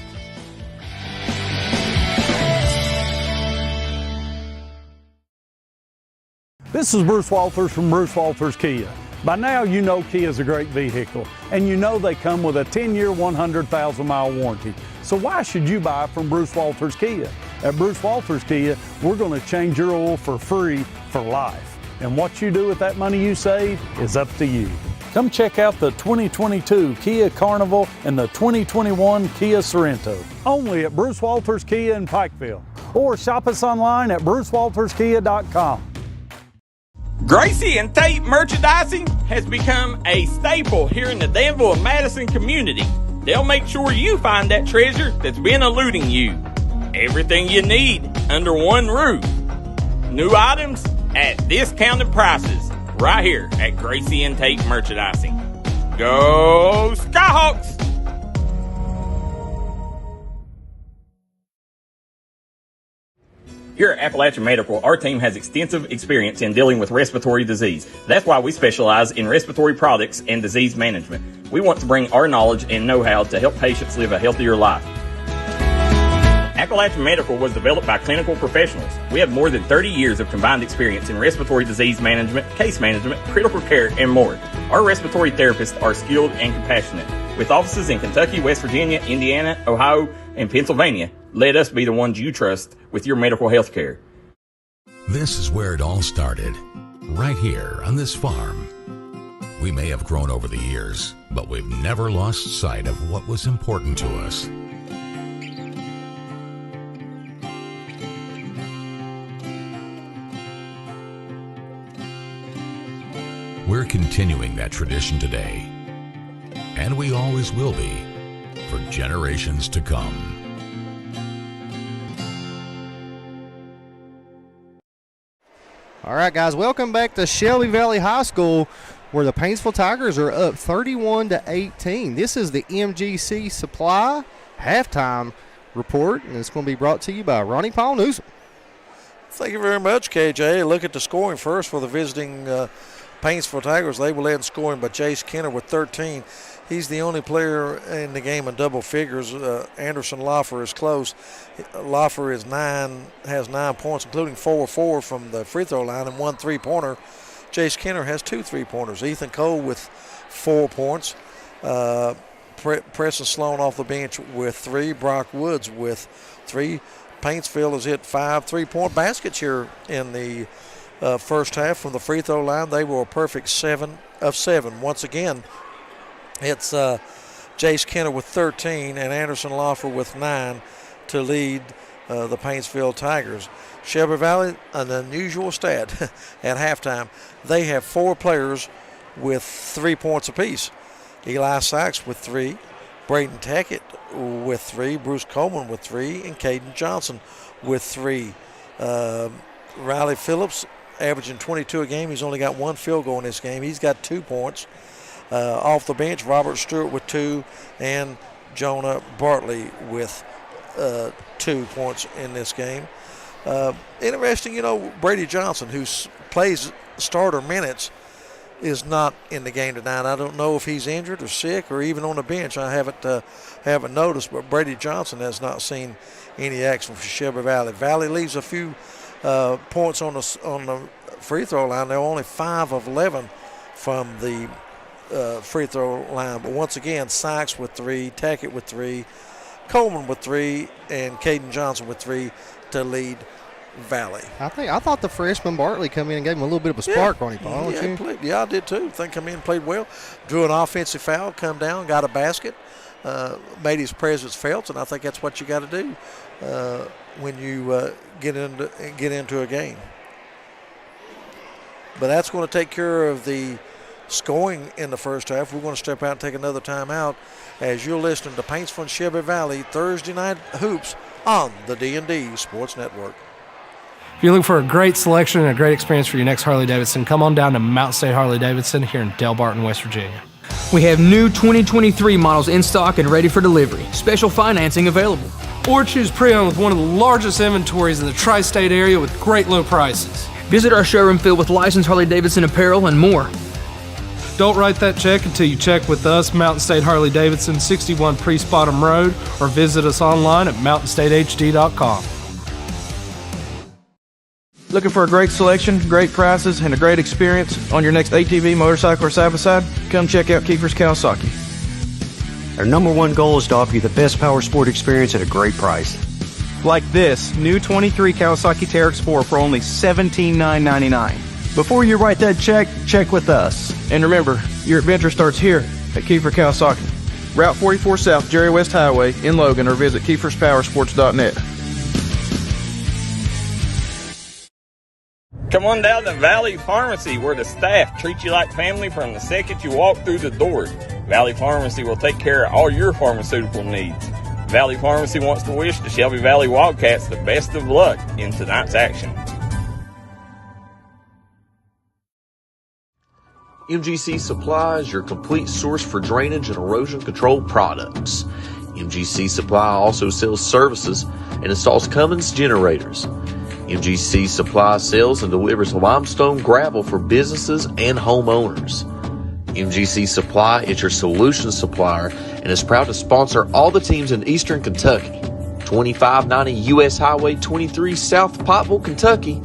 This is Bruce Walters from Bruce Walters Kia. By now you know Kia is a great vehicle, and you know they come with a 10-year, 100,000-mile warranty. So why should you buy from Bruce Walters Kia? At Bruce Walters Kia, we're going to change your oil for free for life. And what you do with that money you save is up to you. Come check out the 2022 Kia Carnival and the 2021 Kia Sorento. Only at Bruce Walters Kia in Pikeville. Or shop us online at brucewalterskia.com. Gracie and Tate Merchandising has become a staple here in the Danville and Madison community. They'll make sure you find that treasure that's been eluding you. Everything you need under one roof. New items at discounted prices right here at Gracie and Tate Merchandising. Go Skyhawks! Here at Appalachian Medical, our team has extensive experience in dealing with respiratory disease. That's why we specialize in respiratory products and disease management. We want to bring our knowledge and know-how to help patients live a healthier life. Appalachian Medical was developed by clinical professionals. We have more than 30 years of combined experience in respiratory disease management, case management, critical care, and more. Our respiratory therapists are skilled and compassionate. With offices in Kentucky, West Virginia, Indiana, Ohio, and Pennsylvania, let us be the ones you trust with your medical health care. This is where it all started, right here on this farm. We may have grown over the years, but we've never lost sight of what was important to us. We're continuing that tradition today, and we always will be for generations to come. All right, guys, welcome back to Shelby Valley High School, where the Paintsville Tigers are up 31-18. This is the MGC Supply halftime report, and it's going to be brought to you by Ronnie Paul Newsom. Thank you very much, KJ. Look at the scoring first for the visiting Paintsville Tigers. They were led in scoring by Jace Kenner with 13. He's the only player in the game in double figures. Anderson Loffer is close. Loffer has 9 points, including 4 from the free throw line and 1 3-pointer. Jace Kenner has 2 3-pointers. Ethan Cole with 4 points. Preston Sloan off the bench with 3. Brock Woods with 3. Paintsville has hit 5 3-point baskets here in the first half from the free throw line. They were a perfect 7 of 7. Once again, it's Jace Kenner with 13 and Anderson Loffer with 9 to lead the Paintsville Tigers. Shelby Valley, an unusual stat at halftime. They have 4 players with 3 points apiece. Eli Sykes with 3, Braden Tackett with 3, Bruce Coleman with 3, and Caden Johnson with 3. Riley Phillips averaging 22 a game. He's only got 1 field goal in this game. He's got 2 points. Off the bench, Robert Stewart with 2, and Jonah Bartley with 2 points in this game. Interesting, Brady Johnson, who plays starter minutes, is not in the game tonight. I don't know if he's injured or sick or even on the bench. I haven't noticed, but Brady Johnson has not seen any action for Shelby Valley. Valley leaves a few points on the free throw line. They're only 5 of 11 from the free throw line. But once again, Sykes with 3, Tackett with 3, Coleman with 3, and Caden Johnson with 3 to lead Valley. I thought the freshman Bartley come in and gave him a little bit of a spark on him, Paul. Yeah, I did too. I think come in and played well. Drew an offensive foul, come down, got a basket, made his presence felt, and I think that's what you got to do when you get into a game. But that's going to take care of the scoring in the first half. We're going to step out and take another timeout as you're listening to Paintsville and Shelby Valley Thursday Night Hoops on the D&D Sports Network. If you're looking for a great selection and a great experience for your next Harley-Davidson, come on down to Mountain State Harley-Davidson here in Del Barton, West Virginia. We have new 2023 models in stock and ready for delivery. Special financing available. Or choose pre-owned with one of the largest inventories in the tri-state area with great low prices. Visit our showroom filled with licensed Harley-Davidson apparel and more. Don't write that check until you check with us, Mountain State Harley-Davidson, 61 Priest Bottom Road, or visit us online at mountainstatehd.com. Looking for a great selection, great prices, and a great experience on your next ATV, motorcycle, or side-by-side? Come check out Kiefer's Kawasaki. Our number one goal is to offer you the best power sport experience at a great price. Like this new 23 Kawasaki Teryx 4 for only $17,999. Before you write that check, check with us. And remember, your adventure starts here at Kiefer Kawasaki. Route 44 South, Jerry West Highway in Logan, or visit KiefersPowersports.net. Come on down to Valley Pharmacy, where the staff treats you like family from the second you walk through the doors. Valley Pharmacy will take care of all your pharmaceutical needs. Valley Pharmacy wants to wish the Shelby Valley Wildcats the best of luck in tonight's action. MGC Supply is your complete source for drainage and erosion control products. MGC Supply also sells services and installs Cummins generators. MGC Supply sells and delivers limestone gravel for businesses and homeowners. MGC Supply is your solution supplier and is proud to sponsor all the teams in Eastern Kentucky. 2590 U.S. Highway 23 South Pottville, Kentucky,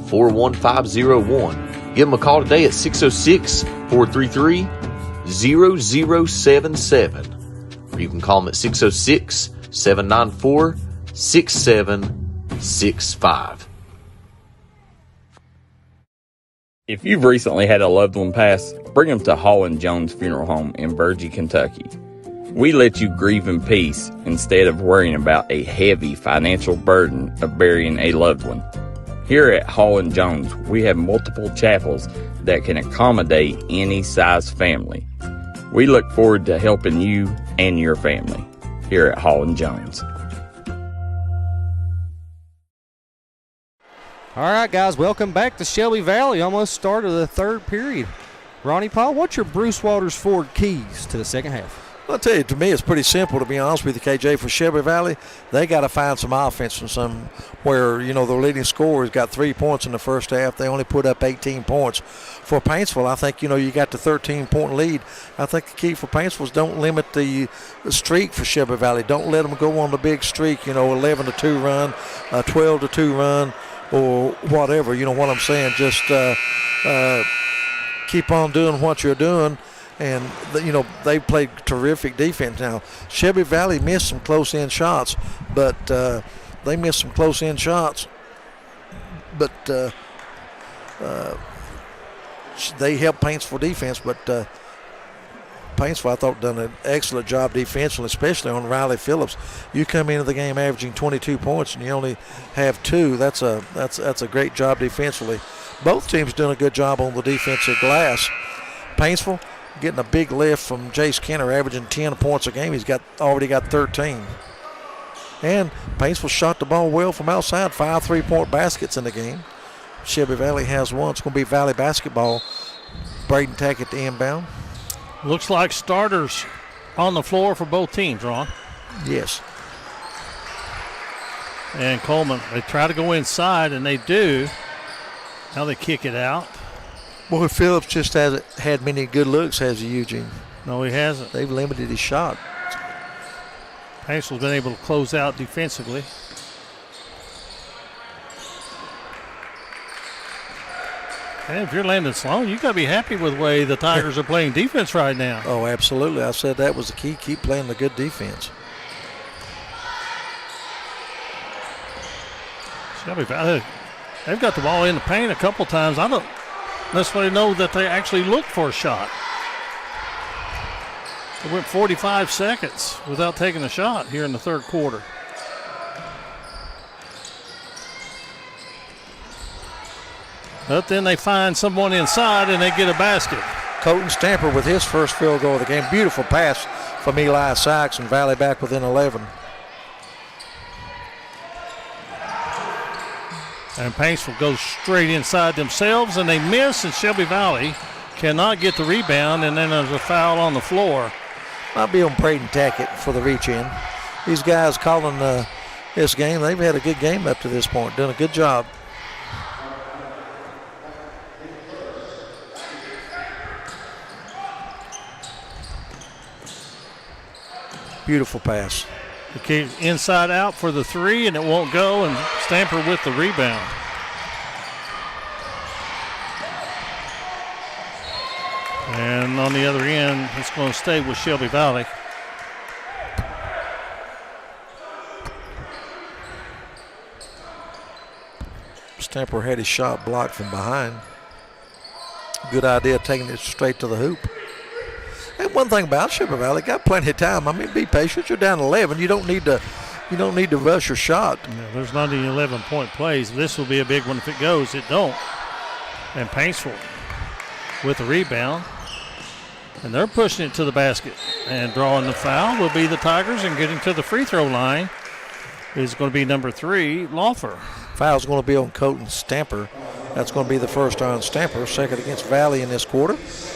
41501. Give them a call today at 606-433-0077. Or you can call them at 606-794-6765. If you've recently had a loved one pass, bring them to Hall & Jones Funeral Home in Burgee, Kentucky. We let you grieve in peace instead of worrying about a heavy financial burden of burying a loved one. Here at Hall & Jones, we have multiple chapels that can accommodate any size family. We look forward to helping you and your family here at Hall & Jones. All right, guys, welcome back to Shelby Valley. Almost started the third period. Ronnie Paul, what's your Bruce Waters Ford keys to the second half? I'll tell you, to me, it's pretty simple, to be honest with you, KJ. For Shelby Valley, they got to find some offense from somewhere. Their leading scorer has got 3 points in the first half. They only put up 18 points. For Paintsville, I think, you got the 13-point lead. I think the key for Paintsville is don't limit the streak for Shelby Valley. Don't let them go on the big streak, 11-2 run, 12-2 run, or whatever. You know what I'm saying? Just keep on doing what you're doing. And, they played terrific defense. Now, Shelby Valley missed some close-in shots, but they helped Paintsville defense, but Paintsville, I thought, done an excellent job defensively, especially on Riley Phillips. You come into the game averaging 22 points and you only have 2. That's a great job defensively. Both teams doing a good job on the defensive glass. Paintsville getting a big lift from Jace Kenner, averaging 10 points a game. He's already got 13. And Paintsville shot the ball well from outside, 5 3-point baskets in the game. Shelby Valley has one. It's going to be Valley basketball. Braden Tackett to inbound. Looks like starters on the floor for both teams, Ron. Yes. And Coleman, they try to go inside, and they do. Now they kick it out. Boy, Phillips just hasn't had many good looks, has he, Eugene? No, he hasn't. They've limited his shot. Paintsville's been able to close out defensively. And if you're Landon Sloan, you got to be happy with the way the Tigers are playing defense right now. Oh, absolutely. I said that was the key. Keep playing the good defense. Shelby Valley, they've got the ball in the paint a couple times. I don't necessarily know that they actually looked for a shot. It went 45 seconds without taking a shot here in the third quarter. But then they find someone inside and they get a basket. Colton Stamper with his first field goal of the game. Beautiful pass from Eli Sykes, and Valley back within 11. And Paintsville goes straight inside themselves, and they miss, and Shelby Valley cannot get the rebound, and then there's a foul on the floor. Might be on Braden Tackett for the reach-in. These guys calling this game, they've had a good game up to this point, done a good job. Beautiful pass. The kid inside out for the three, and it won't go, and Stamper with the rebound. And on the other end, it's going to stay with Shelby Valley. Stamper had his shot blocked from behind. Good idea taking it straight to the hoop. And one thing about Shelby Valley, got plenty of time. I mean, be patient. You're down 11. You don't need to rush your shot. Yeah, there's not any 11-point plays. This will be a big one if it goes. It don't. And Paintsville with the rebound. And they're pushing it to the basket. And drawing the foul will be the Tigers, and getting to the free throw line is going to be number 3, Lawfer. Foul's going to be on Colton Stamper. That's going to be the first on Stamper, second against Valley in this quarter.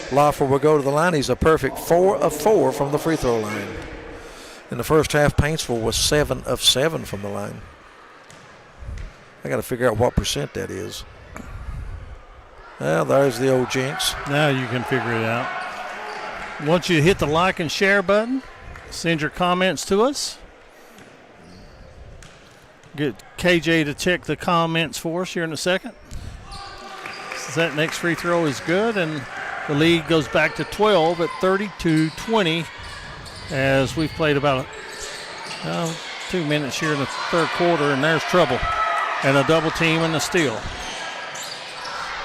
Lawfer will go to the line. He's a perfect 4 of 4 from the free throw line. In the first half, Paintsville was 7 of 7 from the line. I got to figure out what percent that is. Well, there's the old jinx. Now you can figure it out. Once you hit the like and share button, send your comments to us. Get KJ to check the comments for us here in a second. So that next free throw is good, and the lead goes back to 12 at 32-20 as we've played about 2 minutes here in the third quarter, and there's trouble. And a double team and a steal.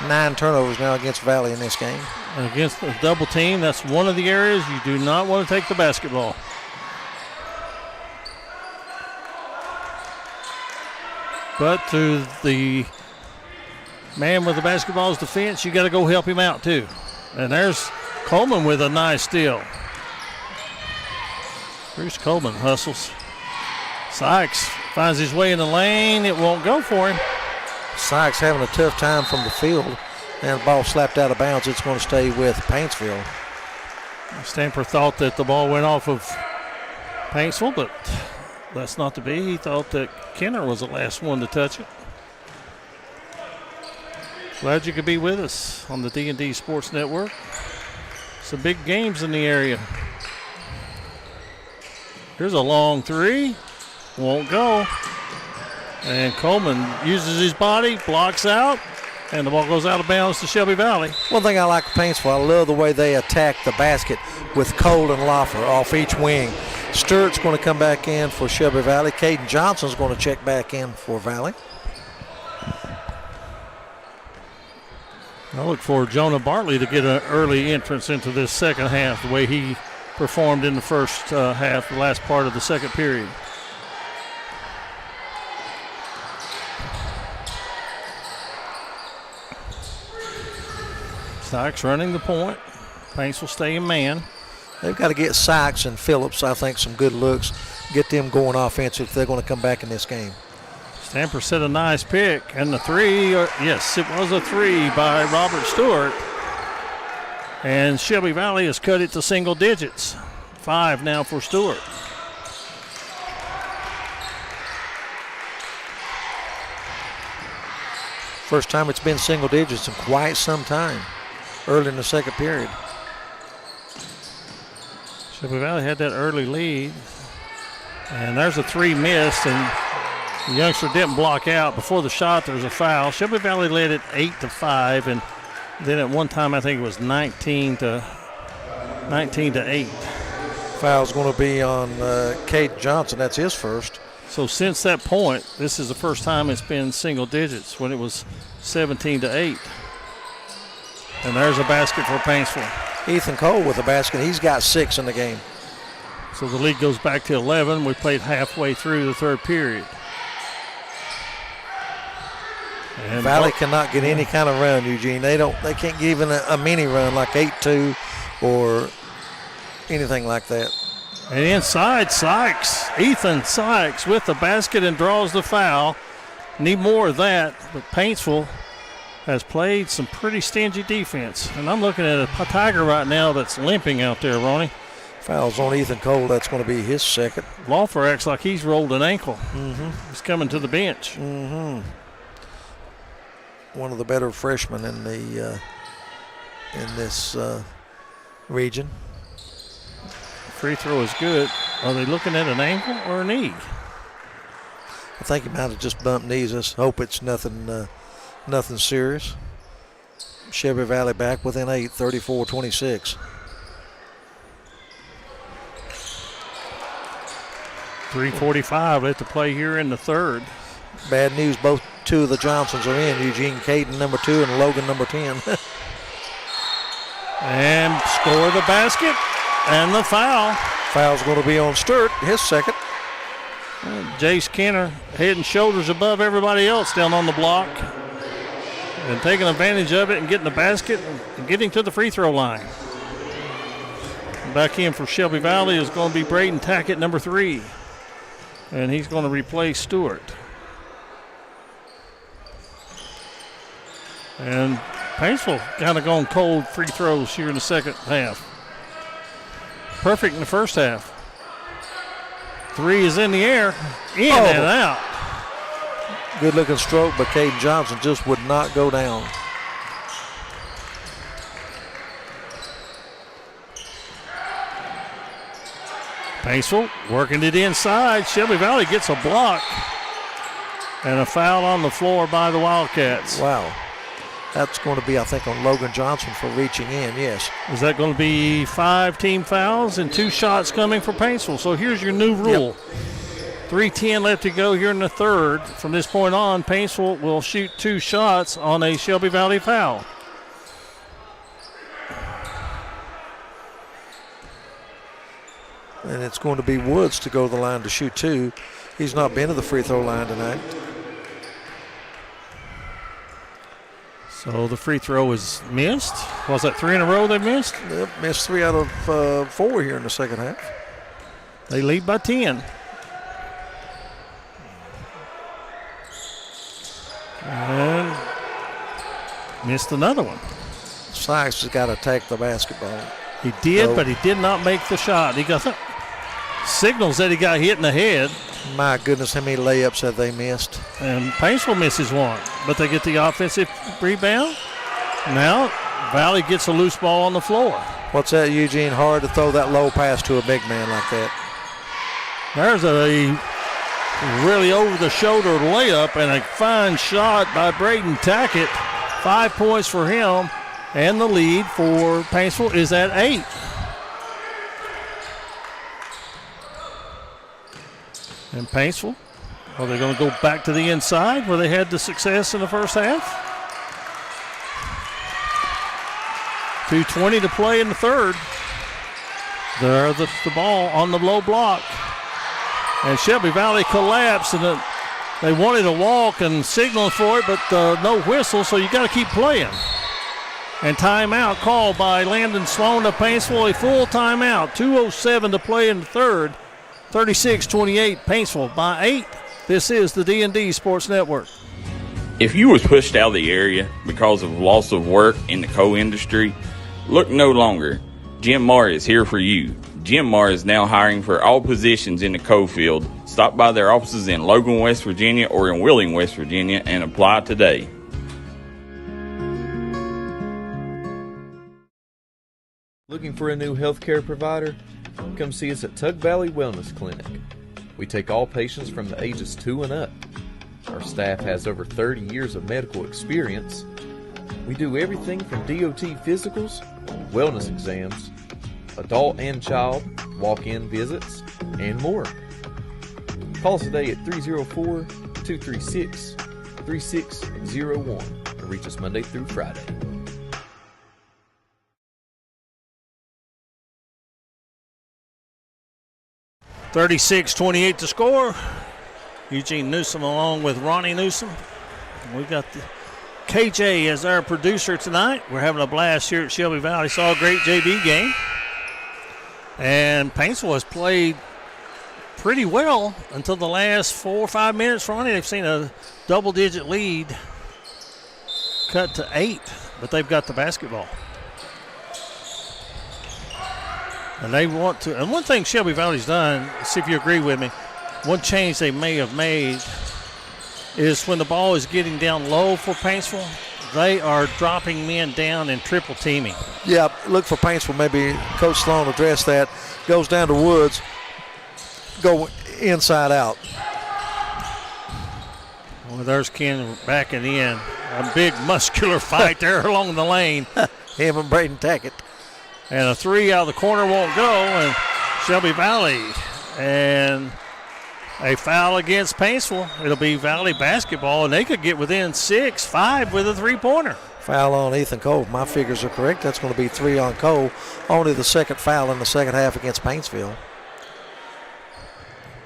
9 turnovers now against Valley in this game. And against the double team, that's one of the areas you do not want to take the basketball. But to the man with the basketball's defense, you got to go help him out too. And there's Coleman with a nice steal. Bruce Coleman hustles. Sykes finds his way in the lane. It won't go for him. Sykes having a tough time from the field, and the ball slapped out of bounds. It's going to stay with Paintsville. Stamper thought that the ball went off of Paintsville, but that's not to be. He thought that Kenner was the last one to touch it. Glad you could be with us on the D&D Sports Network. Some big games in the area. Here's a long three. Won't go. And Coleman uses his body, blocks out, and the ball goes out of bounds to Shelby Valley. One thing I like Paintsville, I love the way they attack the basket with Cole and Lawfer off each wing. Stewart's going to come back in for Shelby Valley. Caden Johnson's going to check back in for Valley. I look for Jonah Bartley to get an early entrance into this second half, the way he performed in the first half, the last part of the second period. Sykes running the point. Paintsville staying man. They've got to get Sykes and Phillips, I think, some good looks. Get them going offensive if they're going to come back in this game. Stamper set a nice pick, and the three, yes, it was a three by Robert Stewart. And Shelby Valley has cut it to single digits. 5 now for Stewart. First time it's been single digits in quite some time, early in the second period. Shelby Valley had that early lead. And there's a 3 missed, and the youngster didn't block out. Before the shot, there was a foul. Shelby Valley led it 8-5, and then at one time I think it was 19-8. Foul's going to be on Caden Johnson. That's his first. So since that point, this is the first time it's been single digits when it was 17-8. And there's a basket for Paintsville. Ethan Cole with a basket. He's got 6 in the game. So the lead goes back to 11. We played halfway through the third period. And Valley cannot get any kind of run, Eugene. They can't get even a mini run like 8-2 or anything like that. And inside, Sykes, Ethan Sykes with the basket and draws the foul. Need more of that, but Paintsville has played some pretty stingy defense. And I'm looking at a Tiger right now that's limping out there, Ronnie. Foul's on Ethan Cole. That's going to be his second. Lawfer acts like he's rolled an ankle. Mm-hmm. He's coming to the bench. Mm-hmm. One of the better freshmen in the in this region. Free throw is good. Are they looking at an ankle or a knee? I think he might have just bumped knees. Let's hope it's nothing serious. Shelby Valley back within 8, 34-26. .345 left to play here in the third. Bad news, both two of the Johnsons are in. Eugene Caden, number 2, and Logan, number 10. And score the basket and the foul. Foul's going to be on Sturt, his second. Jace Kenner head and shoulders above everybody else down on the block. And taking advantage of it and getting the basket and getting to the free throw line. Back in for Shelby Valley is going to be Braden Tackett, number 3. And he's going to replace Stewart. And Paintsville kind of gone cold free throws here in the second half. Perfect in the first half. 3 is in the air, in and out. Good looking stroke, but Caden Johnson just would not go down. Paintsville working it inside. Shelby Valley gets a block and a foul on the floor by the Wildcats. Wow. That's going to be, I think, on Logan Johnson for reaching in, yes. Is that going to be 5 team fouls and 2 shots coming for Paintsville? So here's your new rule. Yep. 3:10 left to go here in the third. From this point on, Paintsville will shoot 2 shots on a Shelby Valley foul. And it's going to be Woods to go to the line to shoot 2. He's not been to the free throw line tonight. So the free throw is missed. Was that 3 in a row they missed? Yep, missed 3 out of 4 here in the second half. They lead by 10. And missed another one. Sykes has got to take the basketball. He did, but he did not make the shot. He got signals that he got hit in the head. My goodness, how many layups have they missed? And Paintsville misses one, but they get the offensive rebound. Now, Valley gets a loose ball on the floor. What's that, Eugene? Hard to throw that low pass to a big man like that. There's a really over-the-shoulder layup and a fine shot by Braden Tackett. 5 points for him, and the lead for Paintsville is at 8. And Paintsville, are they going to go back to the inside where they had the success in the first half? 2:20 to play in the third. There's the ball on the low block. And Shelby Valley collapsed, and they wanted to walk and signal for it, but no whistle, so you got to keep playing. And timeout called by Landon Sloan of Paintsville, a full timeout. 2:07 to play in the third. 36-28, Paintsville by 8. This is the D&D Sports Network. If you was pushed out of the area because of loss of work in the coal industry, look no longer. Jim Marr is here for you. Jim Marr is now hiring for all positions in the coal field. Stop by their offices in Logan, West Virginia or in Wheeling, West Virginia and apply today. Looking for a new healthcare provider? Come see us at Tug Valley Wellness Clinic. We take all patients from the ages 2 and up. Our staff has over 30 years of medical experience. We do everything from DOT physicals, wellness exams, adult and child, walk-in visits, and more. Call us today at 304-236-3601 and reach us Monday through Friday. 36-28 to score. Eugene Newsom along with Ronnie Newsom. We got the KJ as our producer tonight. We're having a blast here at Shelby Valley. Saw a great JV game. And Paintsville has played pretty well until the last 4 or 5 minutes. Ronnie, they've seen a double-digit lead cut to 8, but they've got the basketball. And they want to. And one thing Shelby Valley's done, see if you agree with me, one change they may have made is when the ball is getting down low for Paintsville, they are dropping men down and triple teaming. Yeah, look for Paintsville. Maybe Coach Sloan addressed that. Goes down to Woods, go inside out. Well, there's Ken backing in. A big muscular fight there along the lane. Him and Braden Tackett. And a three out of the corner won't go, and Shelby Valley. And a foul against Paintsville. It'll be Valley basketball, and they could get within 6-5 with a three-pointer. Foul on Ethan Cole. If my figures are correct, that's going to be 3 on Cole. Only the second foul in the second half against Paintsville.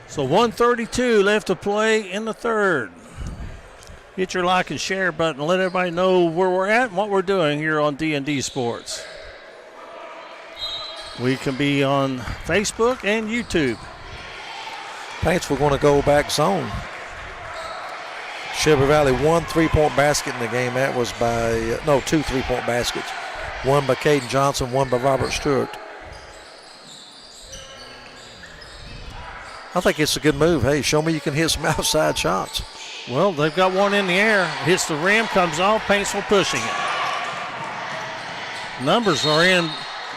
So 1:32 left to play in the third. Hit your like and share button. Let everybody know where we're at and what we're doing here on D&D Sports. We can be on Facebook and YouTube. Paintsville going to go back zone. Shelby Valley 1 3-point basket in the game. That was by, 2 3-point baskets. One by Caden Johnson, one by Robert Stewart. I think it's a good move. Hey, show me you can hit some outside shots. Well, they've got one in the air. Hits the rim, comes off. Paintsville pushing it. Numbers are in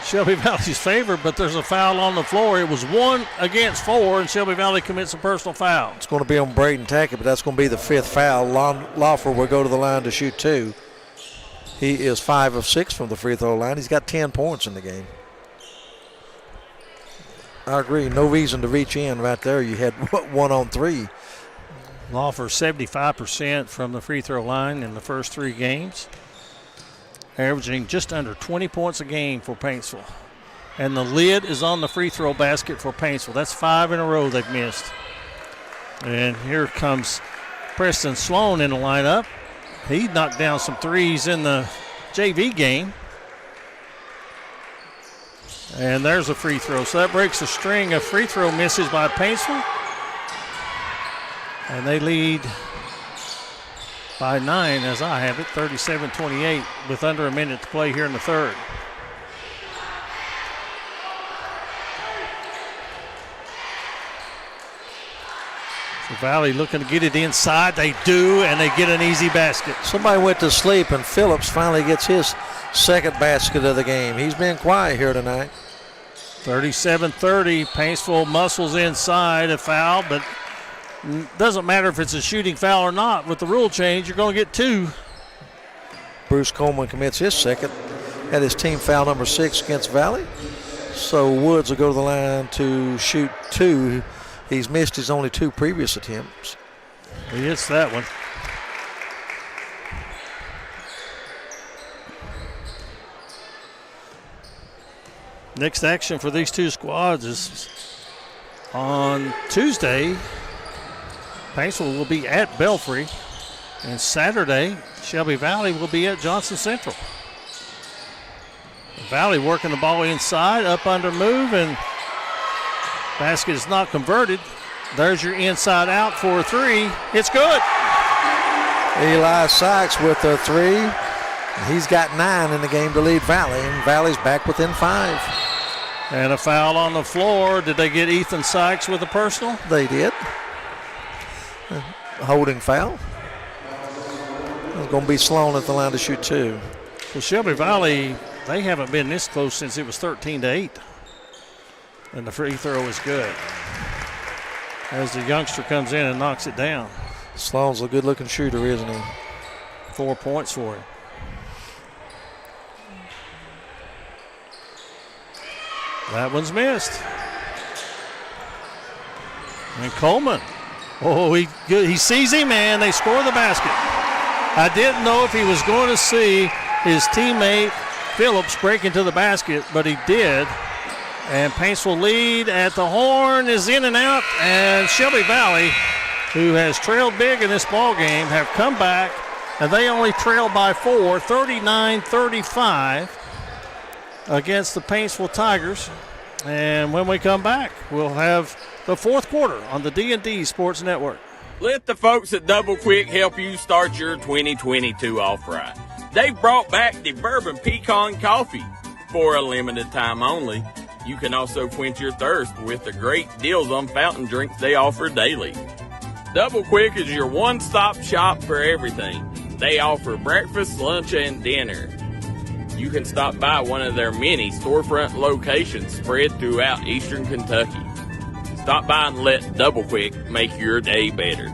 Shelby Valley's favor, but there's a foul on the floor. It was 1 against 4, and Shelby Valley commits a personal foul. It's going to be on Braden Tackett, but that's going to be the 5th foul. Lawford will go to the line to shoot 2. He is 5 of 6 from the free throw line. He's got 10 points in the game. I agree. No reason to reach in right there. You had 1 on 3. Lawford 75% from the free throw line in the first 3 games. Averaging just under 20 points a game for Paintsville. And the lid is on the free throw basket for Paintsville. That's 5 in a row they've missed. And here comes Preston Sloan in the lineup. He knocked down some threes in the JV game. And there's a free throw. So that breaks a string of free throw misses by Paintsville. And they lead by 9, as I have it, 37-28, with under a minute to play here in the third. So Valley looking to get it inside. They do, and they get an easy basket. Somebody went to sleep, and Phillips finally gets his second basket of the game. He's been quiet here tonight. 37-30, Paintsville muscles inside, a foul, but doesn't matter if it's a shooting foul or not. With the rule change, you're going to get 2. Bruce Coleman commits his second. Had his team foul number 6 against Valley. So Woods will go to the line to shoot 2. He's missed his only 2 previous attempts. He hits that one. Next action for these 2 squads is on Tuesday. Paintsville will be at Belfry, and Saturday, Shelby Valley will be at Johnson Central. Valley working the ball inside, up under move, and basket is not converted. There's your inside out for a 3. It's good. Eli Sykes with a 3. He's got 9 in the game to lead Valley, and Valley's back within 5. And a foul on the floor. Did they get Ethan Sykes with a personal? They did. Holding foul. It's going to be Sloan at the line to shoot 2. Well, Shelby Valley they haven't been this close since it was 13-8. And the free throw is good. As the youngster comes in and knocks it down. Sloan's a good-looking shooter, isn't he? 4 points for him. That one's missed. And Coleman. Oh, he sees him, and they score the basket. I didn't know if he was going to see his teammate Phillips break into the basket, but he did. And Paintsville lead at the horn is in and out, and Shelby Valley, who has trailed big in this ball game, have come back, and they only trail by 4, 39-35 against the Paintsville Tigers. And when we come back, we'll have the fourth quarter on the D&D Sports Network. Let the folks at Double Quick help you start your 2022 off right. They've brought back the Bourbon Pecan Coffee for a limited time only. You can also quench your thirst with the great deals on fountain drinks they offer daily. Double Quick is your one-stop shop for everything. They offer breakfast, lunch, and dinner. You can stop by one of their many storefront locations spread throughout eastern Kentucky. Stop by and let Double Quick make your day better.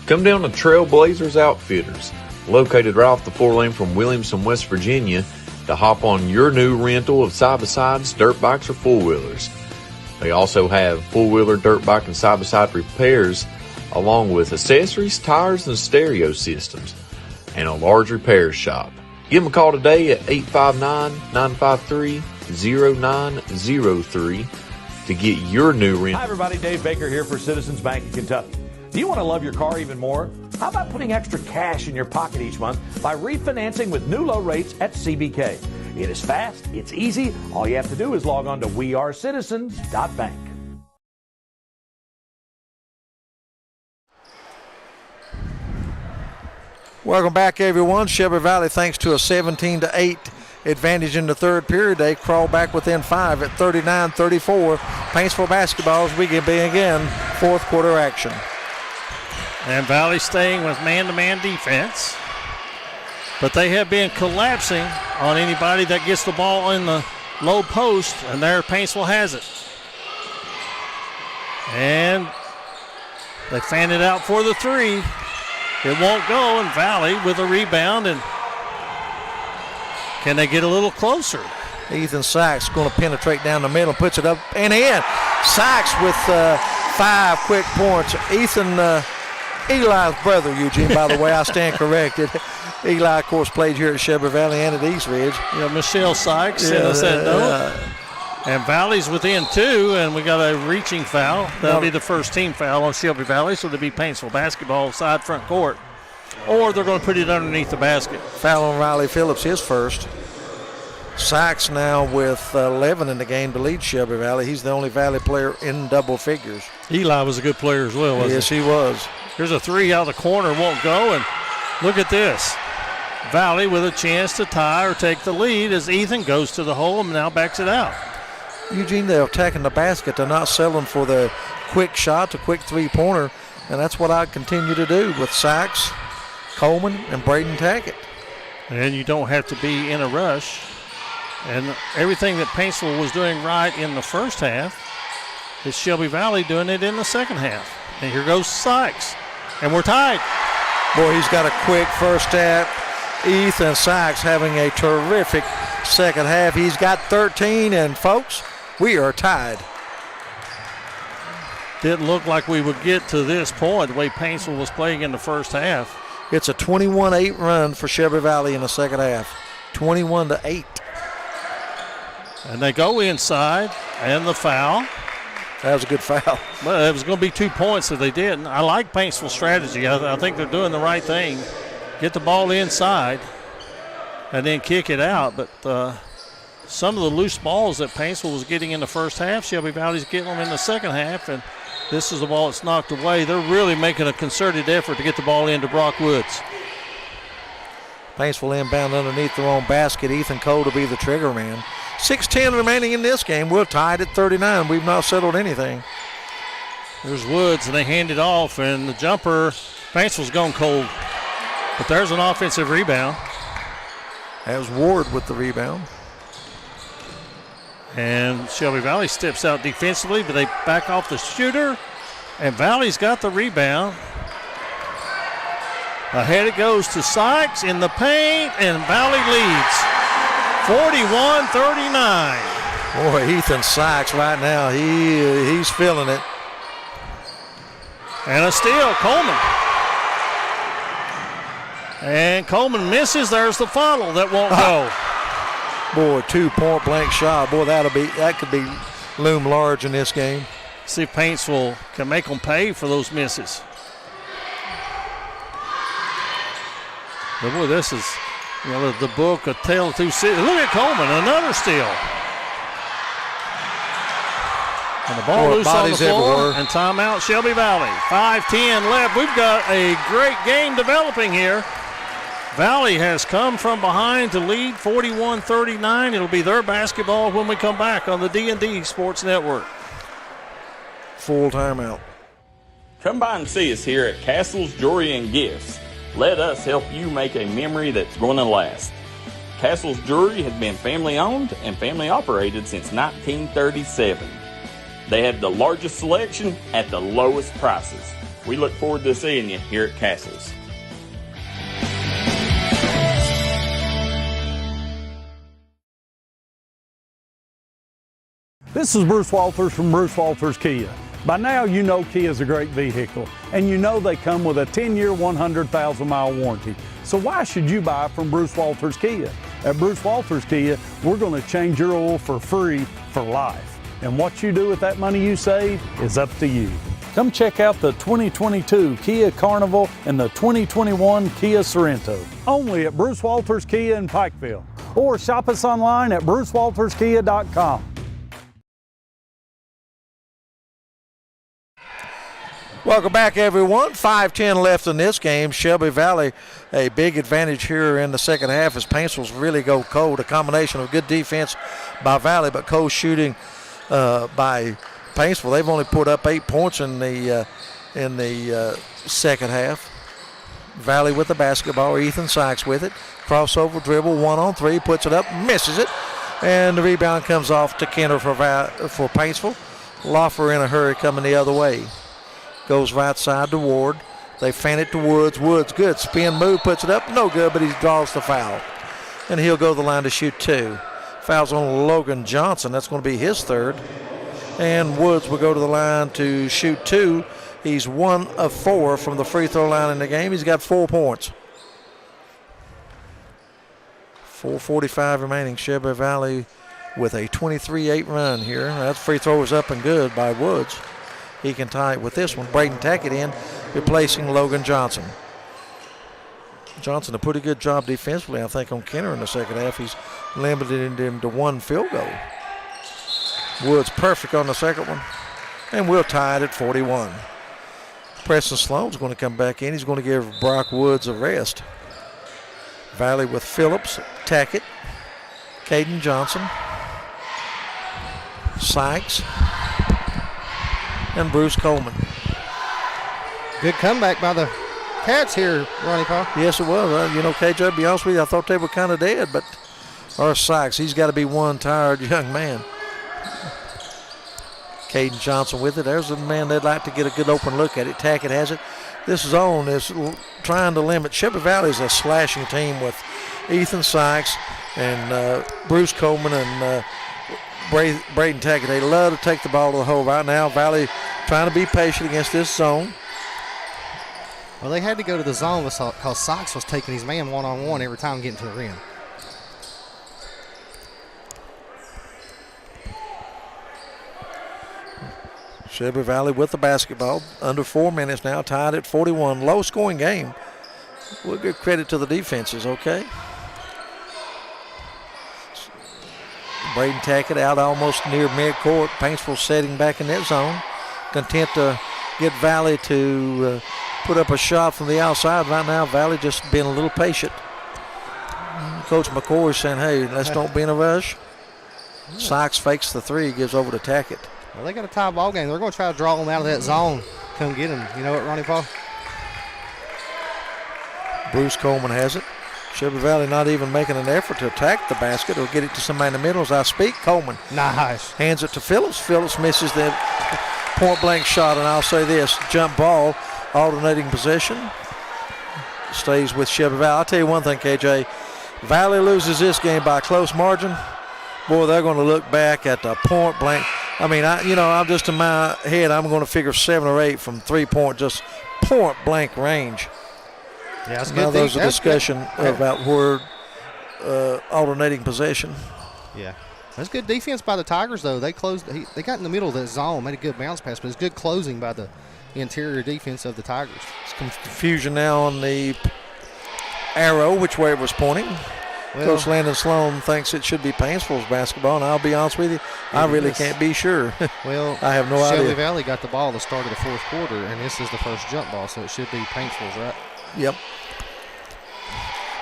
Come down to Trailblazers Outfitters, located right off the 4-lane from Williamson, West Virginia, to hop on your new rental of side-by-sides, dirt bikes, or four-wheelers. They also have four-wheeler, dirt bike, and side-by-side repairs, along with accessories, tires, and stereo systems, and a large repair shop. Give them a call today at 859-953-0903 to get your new rental. Hi, everybody. Dave Baker here for Citizens Bank of Kentucky. Do you want to love your car even more? How about putting extra cash in your pocket each month by refinancing with new low rates at CBK? It is fast, it's easy. All you have to do is log on to wearecitizens.bank. Welcome back, everyone. Shelby Valley, thanks to a 17-8 advantage in the third period, they crawl back within 5 at 39-34. Paintsville basketball as we begin fourth quarter action. And Valley staying with man-to-man defense. But they have been collapsing on anybody that gets the ball in the low post, and there Paintsville has it. And they fan it out for the three. It won't go, and Valley with a rebound, and can they get a little closer? Ethan Sykes going to penetrate down the middle, puts it up and in. Sykes with 5 quick points. Ethan, Eli's brother, Eugene, by the way, I stand corrected. Eli, of course, played here at Shelby Valley and at East Ridge. Yeah, Michelle Sykes sent us that note. And Valley's within 2, and we got a reaching foul. That'll be the first team foul on Shelby Valley, so it'll be Paintsville basketball side front court. Or they're going to put it underneath the basket. Foul on Riley Phillips, his first. Sykes now with 11 in the game to lead Shelby Valley. He's the only Valley player in double figures. Eli was a good player as well, wasn't he? Yes, he was. Here's a three out of the corner, won't go, and look at this. Valley with a chance to tie or take the lead as Ethan goes to the hole and now backs it out. Eugene, they're attacking the basket. They're not settling for the quick shot, the quick three-pointer, and that's what I continue to do with Sykes, Coleman, and Braden Tackett. And you don't have to be in a rush. And everything that Paintsville was doing right in the first half is Shelby Valley doing it in the second half. And here goes Sykes, and we're tied. Boy, he's got a quick first half. Ethan Sykes having a terrific second half. He's got 13, and folks, we are tied. Didn't look like we would get to this point the way Paintsville was playing in the first half. It's a 21-8 run for Shelby Valley in the second half. 21-8. And they go inside, and the foul. That was a good foul. Well, it was going to be 2 points if they didn't. I like Paintsville's strategy. I think they're doing the right thing. Get the ball inside and then kick it out. But some of the loose balls that Paintsville was getting in the first half, Shelby Valley's getting them in the second half, and this is the ball that's knocked away. They're really making a concerted effort to get the ball into Brock Woods. Paintsville inbound underneath their own basket. Ethan Cole to be the trigger man. 6:10 remaining in this game. We're tied at 39. We've not settled anything. There's Woods, and they hand it off, and the jumper, Paintsville's gone cold. But there's an offensive rebound. That was Ward with the rebound. And Shelby Valley steps out defensively, but they back off the shooter. And Valley's got the rebound. Ahead it goes to Sykes in the paint, and Valley leads 41-39. Boy, Ethan Sykes right now, he's feeling it. And a steal, Coleman. And Coleman misses. There's the funnel that won't go. Boy, 2 point blank shot. Boy, that could be loom large in this game. See if Paintsville can make them pay for those misses. But boy, this is, the book, A Tale of Two Cities. Look at Coleman, another steal. And the ball loose on the floor, everywhere. And timeout, Shelby Valley. 5:10 left. We've got a great game developing here. Valley has come from behind to lead 41-39. It'll be their basketball when we come back on the D&D Sports Network. Full timeout. Come by and see us here at Castle's Jewelry and Gifts. Let us help you make a memory that's going to last. Castle's Jewelry has been family owned and family operated since 1937. They have the largest selection at the lowest prices. We look forward to seeing you here at Castle's. This is Bruce Walters from Bruce Walters Kia. By now you know Kia is a great vehicle, and you know they come with a 10-year, 100,000-mile warranty. So why should you buy from Bruce Walters Kia? At Bruce Walters Kia, we're going to change your oil for free for life. And what you do with that money you save is up to you. Come check out the 2022 Kia Carnival and the 2021 Kia Sorento. Only at Bruce Walters Kia in Pikeville. Or shop us online at brucewalterskia.com. Welcome back, everyone. 5:10 left in this game. Shelby Valley, a big advantage here in the second half as Paintsville's really go cold. A combination of good defense by Valley, but cold shooting by Paintsville. They've only put up 8 points in the second half. Valley with the basketball. Ethan Sykes with it. Crossover dribble, 1-on-3, puts it up, misses it, and the rebound comes off to Kenner for Paintsville. Loffer in a hurry coming the other way. Goes right side to Ward. They fan it to Woods. Woods, good. Spin move, puts it up. No good, but he draws the foul. And he'll go to the line to shoot 2. Foul's on Logan Johnson. That's going to be his third. And Woods will go to the line to shoot 2. He's 1 of 4 from the free throw line in the game. He's got 4 points. 4:45 remaining. Shelby Valley with a 23-8 run here. That free throw is up and good by Woods. He can tie it with this one. Braden Tackett in, replacing Logan Johnson. Johnson, a pretty good job defensively, I think, on Kenner in the second half. He's limited him to 1 field goal. Woods perfect on the second one. And we'll tie it at 41. Preston Sloan's going to come back in. He's going to give Brock Woods a rest. Valley with Phillips, Tackett, Caden Johnson, Sykes, and Bruce Coleman. Good comeback by the Cats here, Ronnie Paul. Yes, it was. KJ, to be honest with you, I thought they were kind of dead, but our Sykes, he's got to be one tired young man. Caden Johnson with it. There's a man they'd like to get a good open look at it. Tackett has it. This zone is trying to limit. Shelby Valley is a slashing team with Ethan Sykes and Bruce Coleman and Braden Tackett. They love to take the ball to the hole right now. Valley trying to be patient against this zone. Well, they had to go to the zone because Sykes was taking his man one-on-one every time getting to the rim. Shelby Valley with the basketball. Under 4 minutes now, tied at 41. Low-scoring game. We'll give credit to the defenses, okay? Braden Tackett out almost near midcourt. Paintsville setting back in that zone. Content to get Valley to put up a shot from the outside. Right now, Valley just being a little patient. Coach McCoy is saying, hey, let's don't be in a rush. Sykes fakes the 3, gives over to Tackett. Well, they got a tie ball game. They're going to try to draw them out of that zone. Come get them. You know what, Ronnie Paul? Bruce Coleman has it. Shelby Valley not even making an effort to attack the basket or get it to somebody in the middle as I speak. Coleman hands it to Phillips. Phillips misses the point-blank shot, and I'll say this, jump ball, alternating possession, stays with Shelby Valley. I'll tell you one thing, KJ. Valley loses this game by a close margin. Boy, they're going to look back at the point-blank. I mean, I'm just in my head, I'm going to figure 7 or 8 from three-point, just point-blank range. Yeah, that's now good. There's a discussion about word alternating possession. Yeah, that's good defense by the Tigers, though. They closed. They got in the middle of that zone, made a good bounce pass, but it's good closing by the interior defense of the Tigers. Some confusion now on the arrow, which way it was pointing. Well, Coach Landon Sloan thinks it should be Paintsville's basketball, and I'll be honest with you, I really can't be sure. Well, I have no idea. Shelby Valley got the ball at the start of the fourth quarter, and this is the first jump ball, so it should be Paintsville's, right? Yep.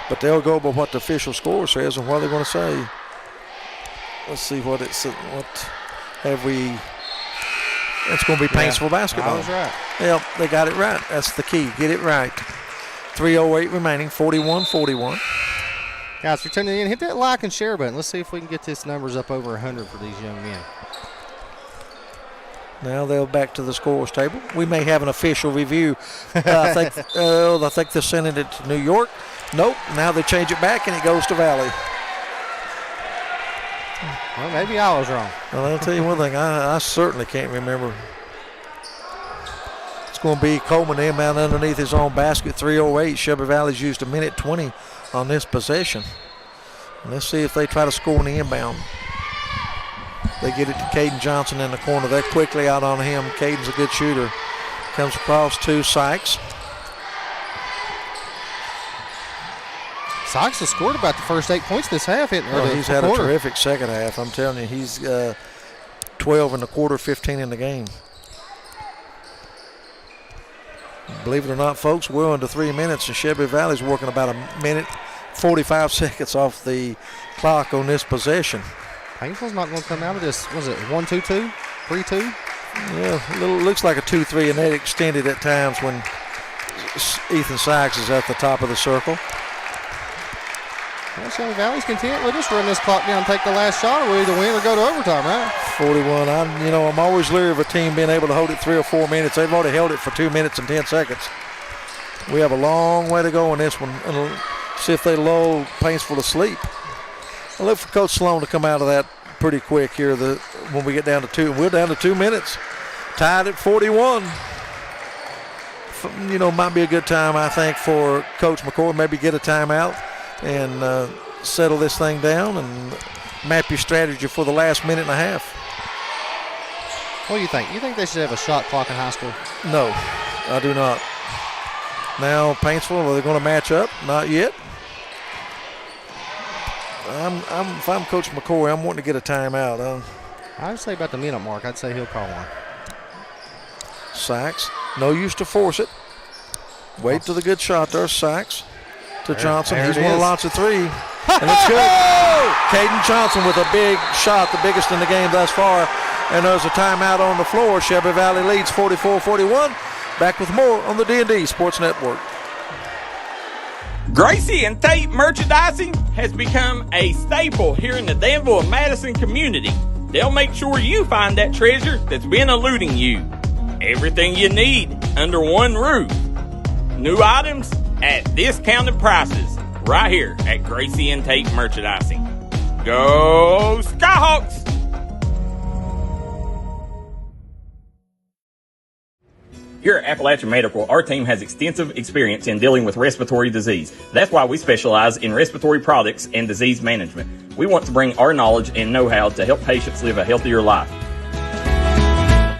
But they'll go by what the official score says and what they're going to say. Let's see what it's. What have we? It's going to be Paintsville basketball. I was right. Yep, they got it right. That's the key. Get it right. 3:08 remaining. 41-41. Guys, if you're tuning in, hit that like and share button. Let's see if we can get this numbers up over 100 for these young men. Now they'll back to the scores table. We may have an official review. I think they're sending it to New York. Nope. Now they change it back and it goes to Valley. Well, maybe I was wrong. Well, I'll tell you one thing. I certainly can't remember. It's going to be Coleman inbound underneath his own basket. 3:08. Shelby Valley's used 1:20 on this possession. And let's see if they try to score in the inbound. They get it to Caden Johnson in the corner. They're quickly out on him. Caden's a good shooter. Comes across to Sykes. Sykes has scored about the first 8 points this half. He's had a terrific second half. I'm telling you, he's 12 in the quarter, 15 in the game. Believe it or not, folks, we're under 3 minutes, and Shelby Valley's working about 1:45 off the clock on this possession. Paintsville's not going to come out of this. Was it 1-2-2? 3-2? Yeah, looks like a 2-3, and they extended at times when Ethan Sykes is at the top of the circle. Well, Shelby Valley's content. We'll just run this clock down, take the last shot, or we either win or go to overtime, right? 41. I'm always leery of a team being able to hold it 3 or 4 minutes. They've already held it for 2 minutes and 10 seconds. We have a long way to go in this one, and see if they lull Paintsville to sleep. I look for Coach Sloan to come out of that pretty quick here when we get down to 2. We're down to 2 minutes. Tied at 41. Might be a good time, I think, for Coach McCoy. Maybe get a timeout and settle this thing down and map your strategy for the last minute and a half. What do you think? You think they should have a shot clock in high school? No, I do not. Now, Paintsville, are they going to match up? Not yet. If I'm Coach McCoy, I'm wanting to get a timeout. I would say about the minute mark. I'd say he'll call one. Sykes, no use to force it. Wait till the good shot there, Sykes to Johnson. He's one of lots of 3, and it's good. Caden Johnson with a big shot, the biggest in the game thus far, and there's a timeout on the floor. Shelby Valley leads 44-41. Back with more on the D&D Sports Network. Gracie and Tate Merchandising has become a staple here in the Danville and Madison community. They'll make sure you find that treasure that's been eluding you. Everything you need under one roof. New items at discounted prices right here at Gracie and Tate Merchandising. Go Skyhawks! Here at Appalachian Medical, our team has extensive experience in dealing with respiratory disease. That's why we specialize in respiratory products and disease management. We want to bring our knowledge and know-how to help patients live a healthier life.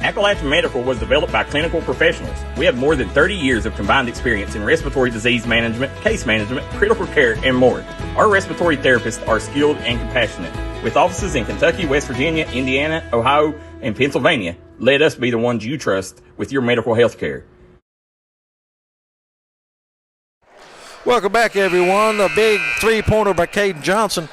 Appalachian Medical was developed by clinical professionals. We have more than 30 years of combined experience in respiratory disease management, case management, critical care, and more. Our respiratory therapists are skilled and compassionate. With offices in Kentucky, West Virginia, Indiana, Ohio, and Pennsylvania, let us be the ones you trust with your medical health care. Welcome back, everyone. A big three-pointer by Caden Johnson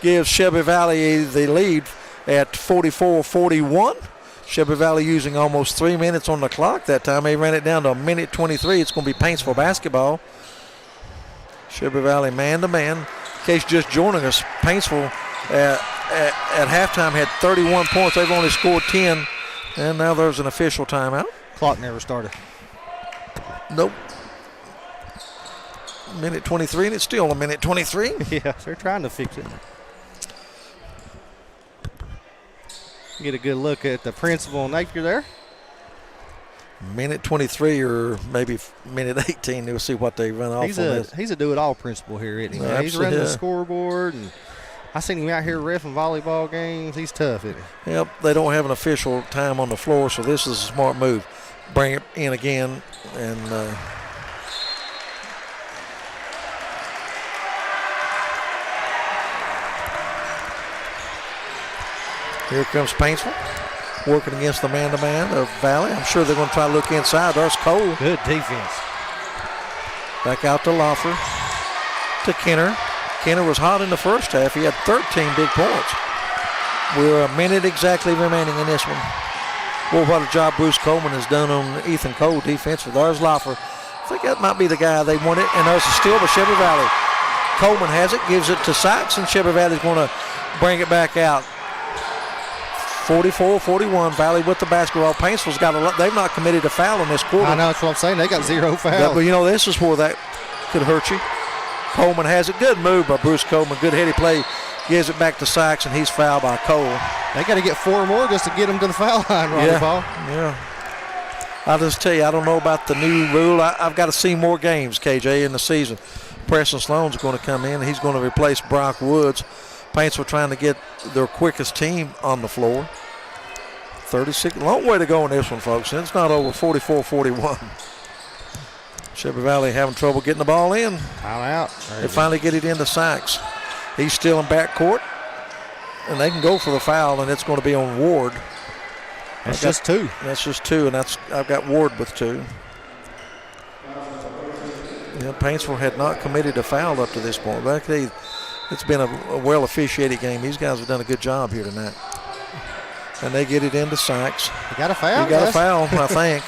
gives Shelby Valley the lead at 44-41. Shelby Valley using almost 3 minutes on the clock that time. They ran it down to 1:23. It's going to be Paintsville basketball. Shelby Valley man-to-man. In case just joining us, Paintsville at halftime had 31 points. They've only scored 10, and now there's an official timeout. Clock never started. Nope. Minute 23, and it's still a minute 23. Yeah, they're trying to fix it. Get a good look at the principal and Napier there. Minute 23 or maybe minute 18. We'll see what they run off He's on a this. He's a do-it-all principal here, isn't he? No, He's running the yeah. scoreboard, and I seen him out here reffing volleyball games. He's tough, isn't he? Yep, they don't have an official time on the floor, so this is a smart move. Bring it in again, and here comes Paintsville, working against the man-to-man of Valley. I'm sure they're going to try to look inside. There's Cole. Good defense. Back out to Loffer, to Kenner. Kenner was hot in the first half. He had 13 big points. We're a minute exactly remaining in this one. Well, what a job Bruce Coleman has done on Ethan Cole defensively. There's Loffer. I think that might be the guy they wanted. And there's a steal by Shelby Valley. Coleman has it, gives it to Sykes, and Shelby Valley's going to bring it back out. 44-41, Valley with the basketball. Paintsville's got a lot. They've not committed a foul in this quarter. I know, that's what I'm saying. They got 0 fouls. But you know, this is where that could hurt you. Coleman has it. Good move by Bruce Coleman. Good heady play. Gives it back to Sykes, and he's fouled by Cole. They got to get 4 more just to get them to the foul line, Ronnie Paul. Yeah. I'll just tell you, I don't know about the new rule. I've got to see more games, KJ, in the season. Preston Sloan's going to come in, and he's going to replace Brock Woods. Paintsville trying to get their quickest team on the floor. 36, long way to go in this one, folks. It's not over. 44-41. Shelby Valley having trouble getting the ball in. Timeout. They finally get it into Sykes. He's still in backcourt, and they can go for the foul, and it's going to be on Ward. That's just 2. That's just 2, and I've got Ward with 2. Yeah, Paintsville had not committed a foul up to this point. It's been a well-officiated game. These guys have done a good job here tonight. And they get it into Sykes. He got a foul? He got a foul, I think.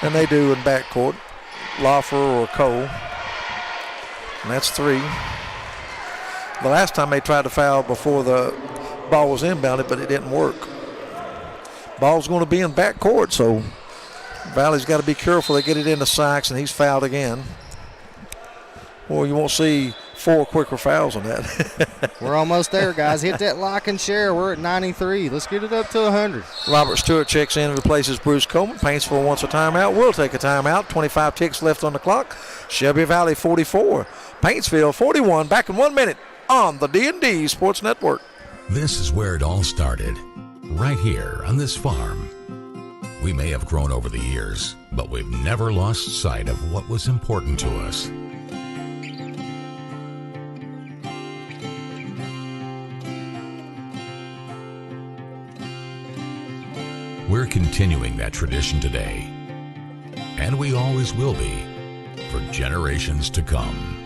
And they do in backcourt. Loffer or Cole. And that's 3. The last time they tried to foul before the ball was inbounded, but it didn't work. Ball's going to be in backcourt, so Valley's got to be careful. They get it into Sykes, and he's fouled again. Well, you won't see 4 quicker fouls on that. We're almost there, guys. Hit that like and share. We're at 93. Let's get it up to 100. Robert Stewart checks in and replaces Bruce Coleman. Paintsville wants a timeout. We'll take a timeout. 25 ticks left on the clock. Shelby Valley 44. Paintsville 41. Back in 1 minute on the D&D Sports Network. This is where it all started, right here on this farm. We may have grown over the years, but we've never lost sight of what was important to us. We're continuing that tradition today, and we always will be for generations to come.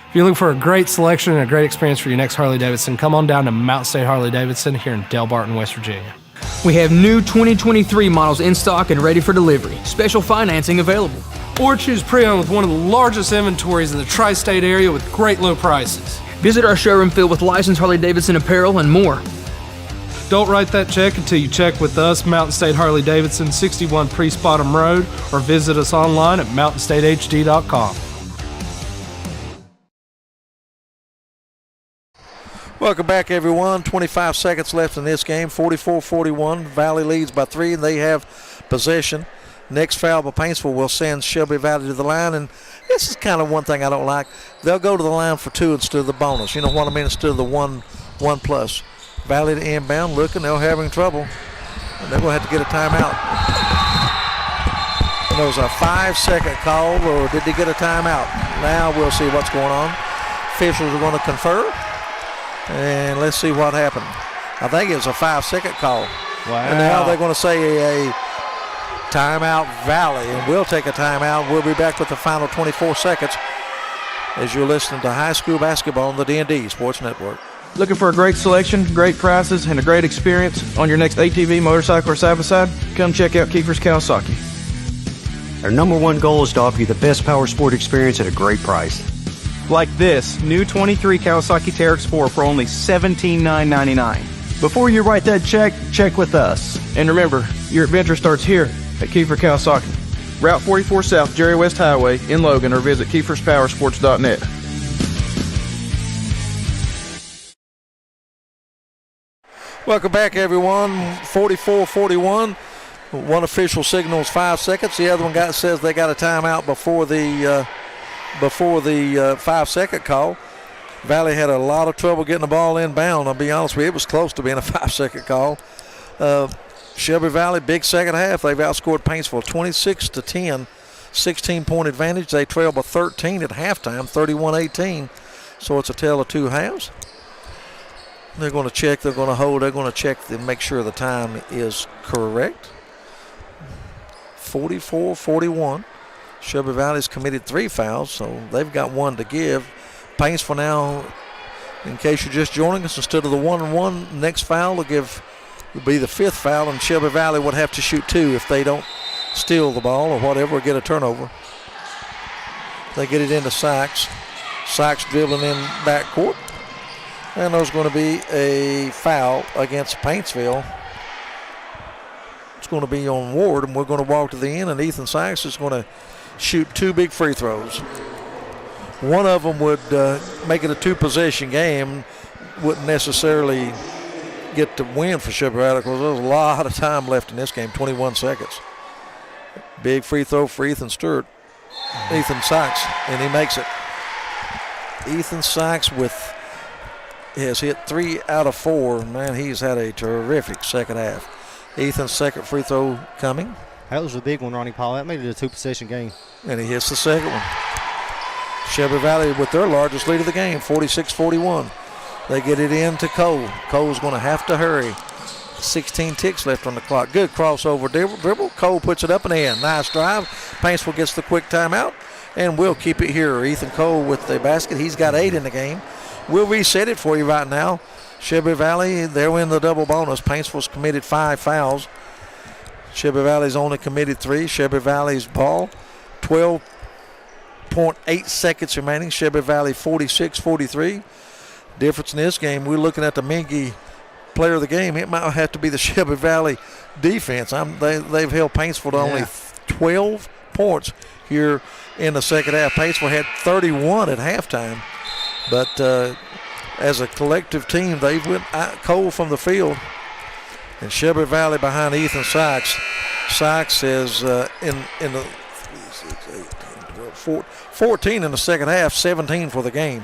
If you're looking for a great selection and a great experience for your next Harley-Davidson, come on down to Mountain State Harley-Davidson here in Del Barton, West Virginia. We have new 2023 models in stock and ready for delivery. Special financing available. Or choose pre-owned with one of the largest inventories in the tri-state area with great low prices. Visit our showroom filled with licensed Harley-Davidson apparel and more. Don't write that check until you check with us, Mountain State Harley-Davidson, 61 Priest Bottom Road, or visit us online at mountainstatehd.com. Welcome back, everyone. 25 seconds left in this game. 44-41. Valley leads by 3, and they have possession. Next foul by Paintsville will send Shelby Valley to the line, and this is kind of one thing I don't like. They'll go to the line for 2 instead of the bonus. You know what I mean? Instead of the one plus. Valley to inbound, looking. They're having trouble, and they're going to have to get a timeout. And there was a 5-second call, or did they get a timeout? Now we'll see what's going on. Officials are going to confer, and let's see what happened. I think it was a 5-second call. Wow. And now they're going to say a timeout Valley, and we'll take a timeout. We'll be back with the final 24 seconds as you're listening to high school basketball on the D&D Sports Network. Looking for a great selection, great prices, and a great experience on your next ATV, motorcycle, or side-by-side? Come check out Kiefer's Kawasaki. Our #1 goal is to offer you the best power sport experience at a great price. Like this new 23 Kawasaki TRX4 for only $17,999. Before you write that check, check with us. And remember, your adventure starts here at Kiefer Kawasaki. Route 44 South, Jerry West Highway in Logan, or visit KiefersPowersports.net. Welcome back, everyone. 44-41. One official signals 5 seconds. The other one says they got a timeout before the 5-second call. Valley had a lot of trouble getting the ball inbound. I'll be honest with you, it was close to being a 5-second call. Shelby Valley, big second half. They've outscored Paintsville 26-10, 16-point advantage. They trail by 13 at halftime, 31-18. So it's a tale of two halves. They're going to check, they're going to hold, they're going to check to make sure the time is correct. 44-41. Shelby Valley's committed 3 fouls, so they've got 1 to give. Paintsville now, in case you're just joining us, instead of the 1-1, next foul will be the 5th foul, and Shelby Valley would have to shoot 2 if they don't steal the ball or whatever, or get a turnover. They get it into Sykes. Sykes dribbling in backcourt. And there's going to be a foul against Paintsville. It's going to be on Ward, and we're going to walk to the end, and Ethan Sykes is going to shoot 2 big free throws. One of them would make it a 2-possession game, wouldn't necessarily get the win for Shelby Valley because there's a lot of time left in this game, 21 seconds. Big free throw for Ethan Sykes, and he makes it. Ethan Sykes has hit 3 out of 4. Man, he's had a terrific second half. Ethan's second free throw coming. That was a big one, Ronnie Paul. That made it a 2-possession game. And he hits the second one. Shelby Valley with their largest lead of the game, 46-41. They get it in to Cole. Cole's going to have to hurry. 16 ticks left on the clock. Good crossover dribble. Cole puts it up and in. Nice drive. Paintsville gets the quick timeout, and we'll keep it here. Ethan Cole with the basket. He's got 8 in the game. We'll reset it for you right now. Shelby Valley, they're in the double bonus. Paintsville's committed 5 fouls. Shelby Valley's only committed 3. Shelby Valley's ball, 12.8 seconds remaining. Shelby Valley 46-43. Difference in this game, we're looking at the Mingy player of the game. It might have to be the Shelby Valley defense. They've held Paintsville to only 12 points here in the second half. Paintsville had 31 at halftime. But as a collective team, they went cold from the field. And Shelby Valley behind Ethan Sykes. Sykes is in the 14 in the second half, 17 for the game.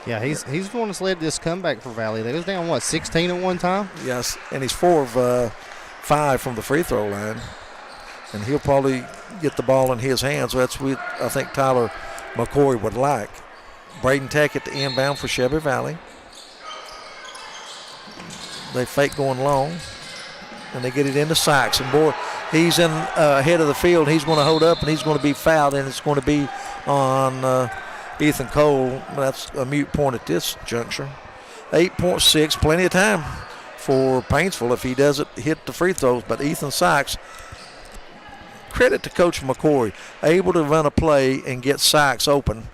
Yeah, he's the one that's led this comeback for Valley. They was down, 16 at one time? Yes, and he's 4 of 5 from the free throw line. And he'll probably get the ball in his hands. That's what I think Tyler McCoy would like. Braden Tackett to inbound for Shelby Valley. They fake going long, and they get it into Sykes. And boy, he's in head of the field. He's going to hold up, and he's going to be fouled, and it's going to be on Ethan Cole. That's a moot point at this juncture. 8.6, plenty of time for Paintsville if he doesn't hit the free throws. But Ethan Sykes, credit to Coach McCoy, able to run a play and get Sykes open.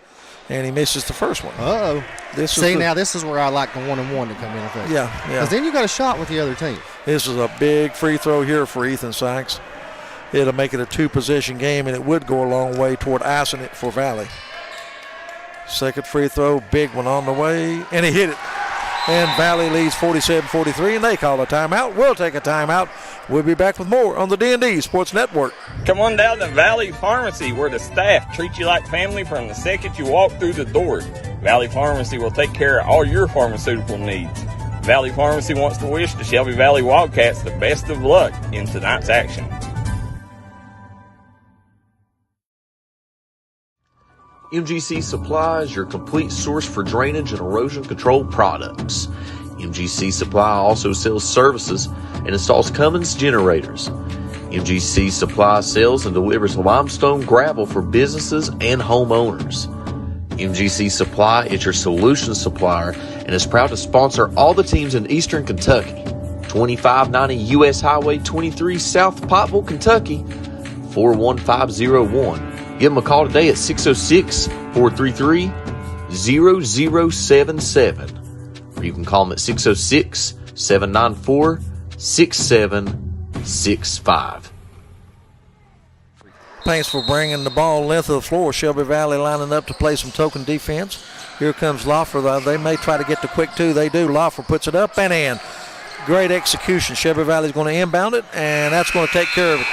And he misses the first one. Uh-oh. This is where I like the 1-and-1 to come in effect. Yeah. Because then you got a shot with the other team. This is a big free throw here for Ethan Sykes. It'll make it a 2-possession game, and it would go a long way toward icing it for Valley. Second free throw, big one on the way, and he hit it. And Valley leads 47-43, and they call a timeout. We'll take a timeout. We'll be back with more on the D&D Sports Network. Come on down to Valley Pharmacy, where the staff treats you like family from the second you walk through the doors. Valley Pharmacy will take care of all your pharmaceutical needs. Valley Pharmacy wants to wish the Shelby Valley Wildcats the best of luck in tonight's action. MGC Supply is your complete source for drainage and erosion control products. MGC Supply also sells services and installs Cummins generators. MGC Supply sells and delivers limestone gravel for businesses and homeowners. MGC Supply is your solution supplier and is proud to sponsor all the teams in Eastern Kentucky. 2590 U.S. Highway 23 South Pottville, Kentucky. 41501. Give them a call today at 606-433-0077. Or you can call them at 606-794-6765. Paintsville bringing the ball length of the floor. Shelby Valley lining up to play some token defense. Here comes Loffer. They may try to get the quick two. They do. Loffer puts it up and in. Great execution. Shelby Valley's going to inbound it, and that's going to take care of it.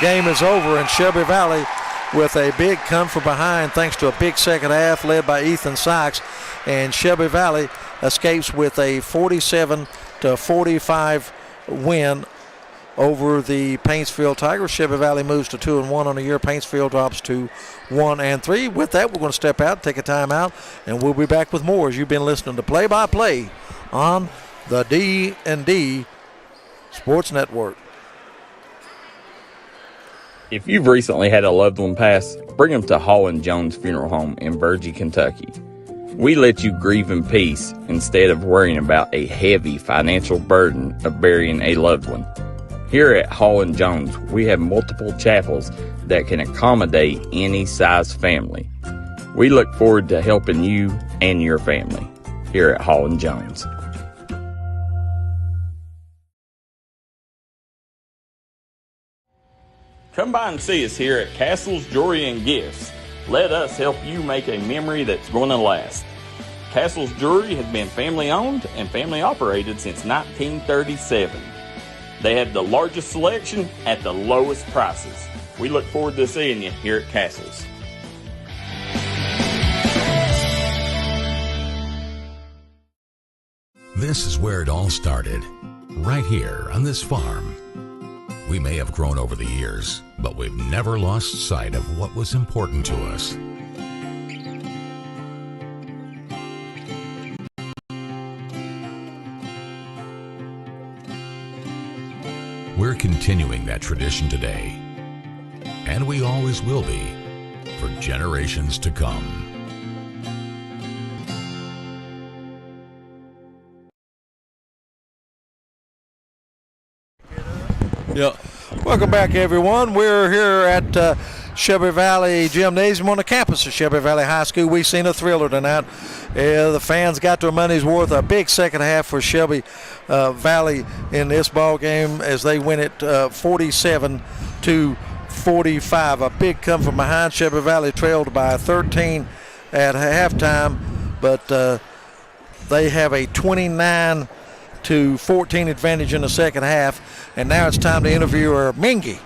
Game is over, and Shelby Valley with a big come from behind thanks to a big second half led by Ethan Sykes. And Shelby Valley escapes with a 47-45 win over the Paintsville Tigers. Shelby Valley moves to 2-1 on the year. Paintsville drops to 1-3. With that, we're going to step out, take a timeout, and we'll be back with more as you've been listening to Play-by-Play on the D&D Sports Network. If you've recently had a loved one pass, bring them to Hall & Jones Funeral Home in Virgie, Kentucky. We let you grieve in peace instead of worrying about a heavy financial burden of burying a loved one. Here at Hall & Jones, we have multiple chapels that can accommodate any size family. We look forward to helping you and your family here at Hall & Jones. Come by and see us here at Castle's Jewelry and Gifts. Let us help you make a memory that's going to last. Castle's Jewelry has been family owned and family operated since 1937. They have the largest selection at the lowest prices. We look forward to seeing you here at Castle's. This is where it all started, right here on this farm. We may have grown over the years, but we've never lost sight of what was important to us. We're continuing that tradition today, and we always will be for generations to come. Yeah. Welcome back, everyone. We're here at Shelby Valley Gymnasium on the campus of Shelby Valley High School. We've seen a thriller tonight. The fans got their money's worth. A big second half for Shelby Valley in this ball game as they win it 47-45. A big come from behind. Shelby Valley trailed by 13 at halftime, but they have a 29-14 advantage in the second half. And now it's time to interview our Mingy,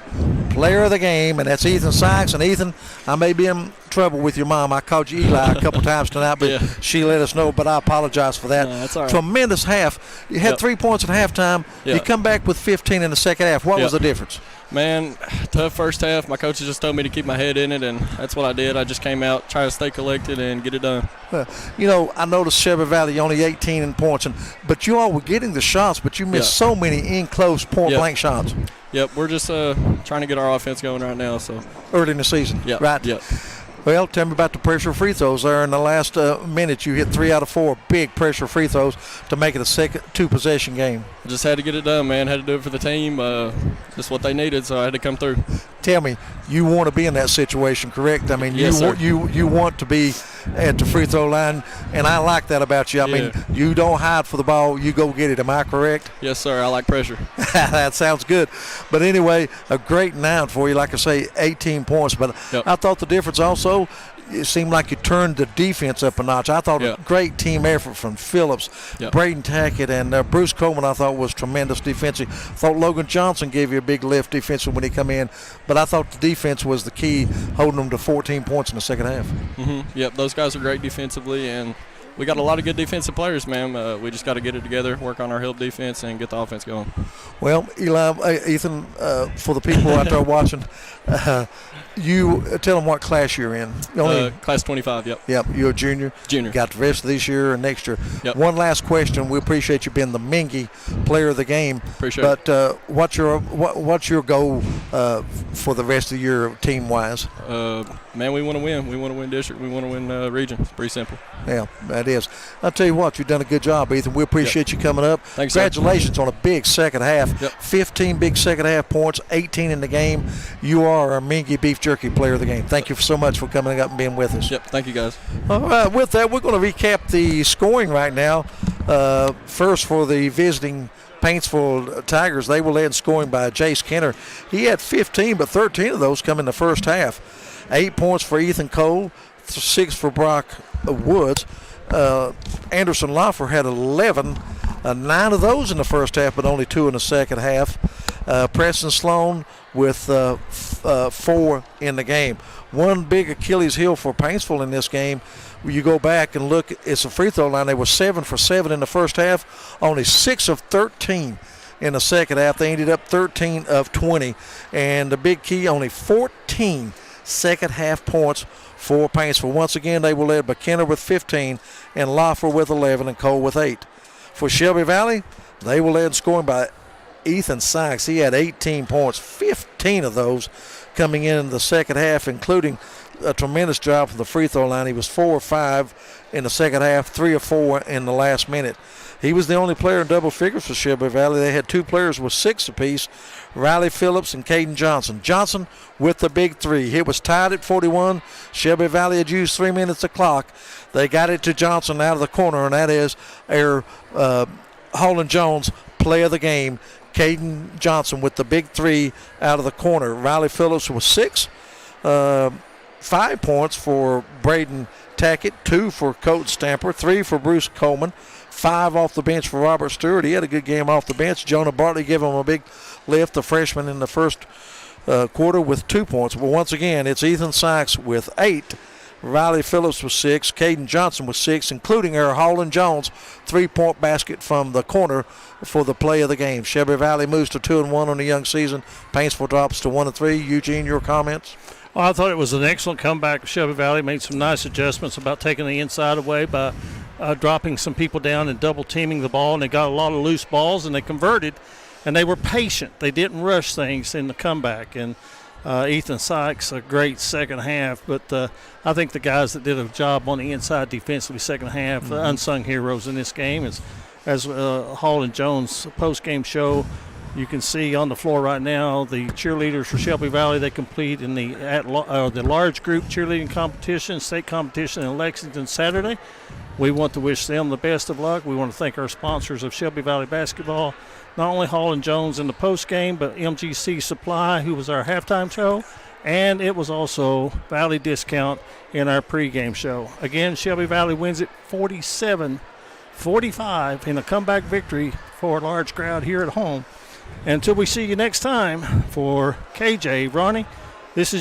player of the game, and that's Ethan Sykes. And Ethan, I may be in trouble with your mom. I called you Eli a couple times tonight, but she let us know, but I apologize for that. No, that's all right. Tremendous half. You had 3 points at halftime. You come back with 15 in the second half. What was the difference? Man, tough first half. My coaches just told me to keep my head in it, and that's what I did. I just came out, try to stay collected, and get it done. Well, you know, I noticed Shelby Valley only 18 in points, but you all were getting the shots, but you missed so many in-close point-blank shots. Yep, we're just trying to get our offense going right now. So early in the season, right? Yep. Well, tell me about the pressure free throws there in the last minute. You hit 3 out of 4 big pressure free throws to make it a second 2-possession game. I just had to get it done, man. Had to do it for the team. Just what they needed, so I had to come through. Tell me, you want to be in that situation, correct? I mean, you want to be at the free throw line, and I like that about you. I mean, you don't hide for the ball. You go get it. Am I correct? Yes, sir. I like pressure. That sounds good. But anyway, a great night for you. Like I say, 18 points. But I thought the difference also, it seemed like you turned the defense up a notch. I thought a great team effort from Phillips, Braden Tackett, and Bruce Coleman I thought was tremendous defensive. I thought Logan Johnson gave you a big lift defensively when he come in. But I thought the defense was the key, holding them to 14 points in the second half. Yep, those guys are great defensively, and we got a lot of good defensive players, man. We just got to get it together, work on our help defense, and get the offense going. Well, Eli, Ethan, for the people out there watching, you tell them what class you're in. Class 25, yep. Yep, you're a junior. Junior. Got the rest of this year and next year. Yep. One last question. We appreciate you being the Mingy player of the game. Appreciate it. But what's your goal for the rest of the year team-wise? Man, we want to win. We want to win district. We want to win region. It's pretty simple. Yeah, that is. I'll tell you what, you've done a good job, Ethan. We appreciate you coming up. Thanks, Congratulations sir. on a big second half. 15 big second half points, 18 in the game. You are our Mingy Beef Jerky player of the game. Thank you so much for coming up and being with us. Yep, thank you, guys. All right, with that, we're going to recap the scoring right now. First for the visiting Paintsville Tigers, they were led in scoring by Jace Kenner. He had 15, but 13 of those come in the first half. 8 points for Ethan Cole, 6 for Brock Woods. Anderson Loffer had 11, 9 of those in the first half, but only 2 in the second half. Preston Sloan with 4 in the game. One big Achilles heel for Paintsville in this game. When you go back and look, it's a free throw line. They were 7 for 7 in the first half, only 6 of 13 in the second half. They ended up 13 of 20. And the big key, only 14 second half points for Paintsville. Once again, they were led by Kenner with 15 and Loffer with 11 and Cole with 8. For Shelby Valley, they were led in scoring by Ethan Sykes. He had 18 points, 15 of those coming in the second half, including a tremendous job from the free throw line. He was 4 or 5 in the second half, 3 or 4 in the last minute. He was the only player in double figures for Shelby Valley. They had 2 players with 6 apiece, Riley Phillips and Caden Johnson. Johnson with the big 3. It was tied at 41. Shelby Valley had used 3 minutes of clock. They got it to Johnson out of the corner, and that is our Holland Jones play of the game. Caden Johnson with the big 3 out of the corner. Riley Phillips was 6. 5 points for Braden Tackett, 2 for Coach Stamper, 3 for Bruce Coleman, 5 off the bench for Robert Stewart. He had a good game off the bench. Jonah Bartley gave him a big lift, the freshman in the first quarter with 2 points. But once again, it's Ethan Sykes with 8. Riley Phillips was 6. Caden Johnson was 6, including our Holland Jones 3-point basket from the corner for the play of the game. Shelby Valley moves to 2-1 on the young season. Paintsville drops to 1-3. Eugene, your comments? Well, I thought it was an excellent comeback. Shelby Valley made some nice adjustments about taking the inside away by dropping some people down and double teaming the ball, and they got a lot of loose balls, and they converted, and they were patient. They didn't rush things in the comeback, and Ethan Sykes, a great second half, but I think the guys that did a job on the inside defensively second half, the unsung heroes in this game, as Hall and Jones post-game show. You can see on the floor right now the cheerleaders for Shelby Valley. They compete in the large group cheerleading competition, state competition in Lexington Saturday. We want to wish them the best of luck. We want to thank our sponsors of Shelby Valley basketball, not only Hall and Jones in the post game, but MGC Supply, who was our halftime show, and it was also Valley Discount in our pregame show. Again, Shelby Valley wins it 47-45 in a comeback victory for a large crowd here at home. Until we see you next time, for KJ, Ronnie, this is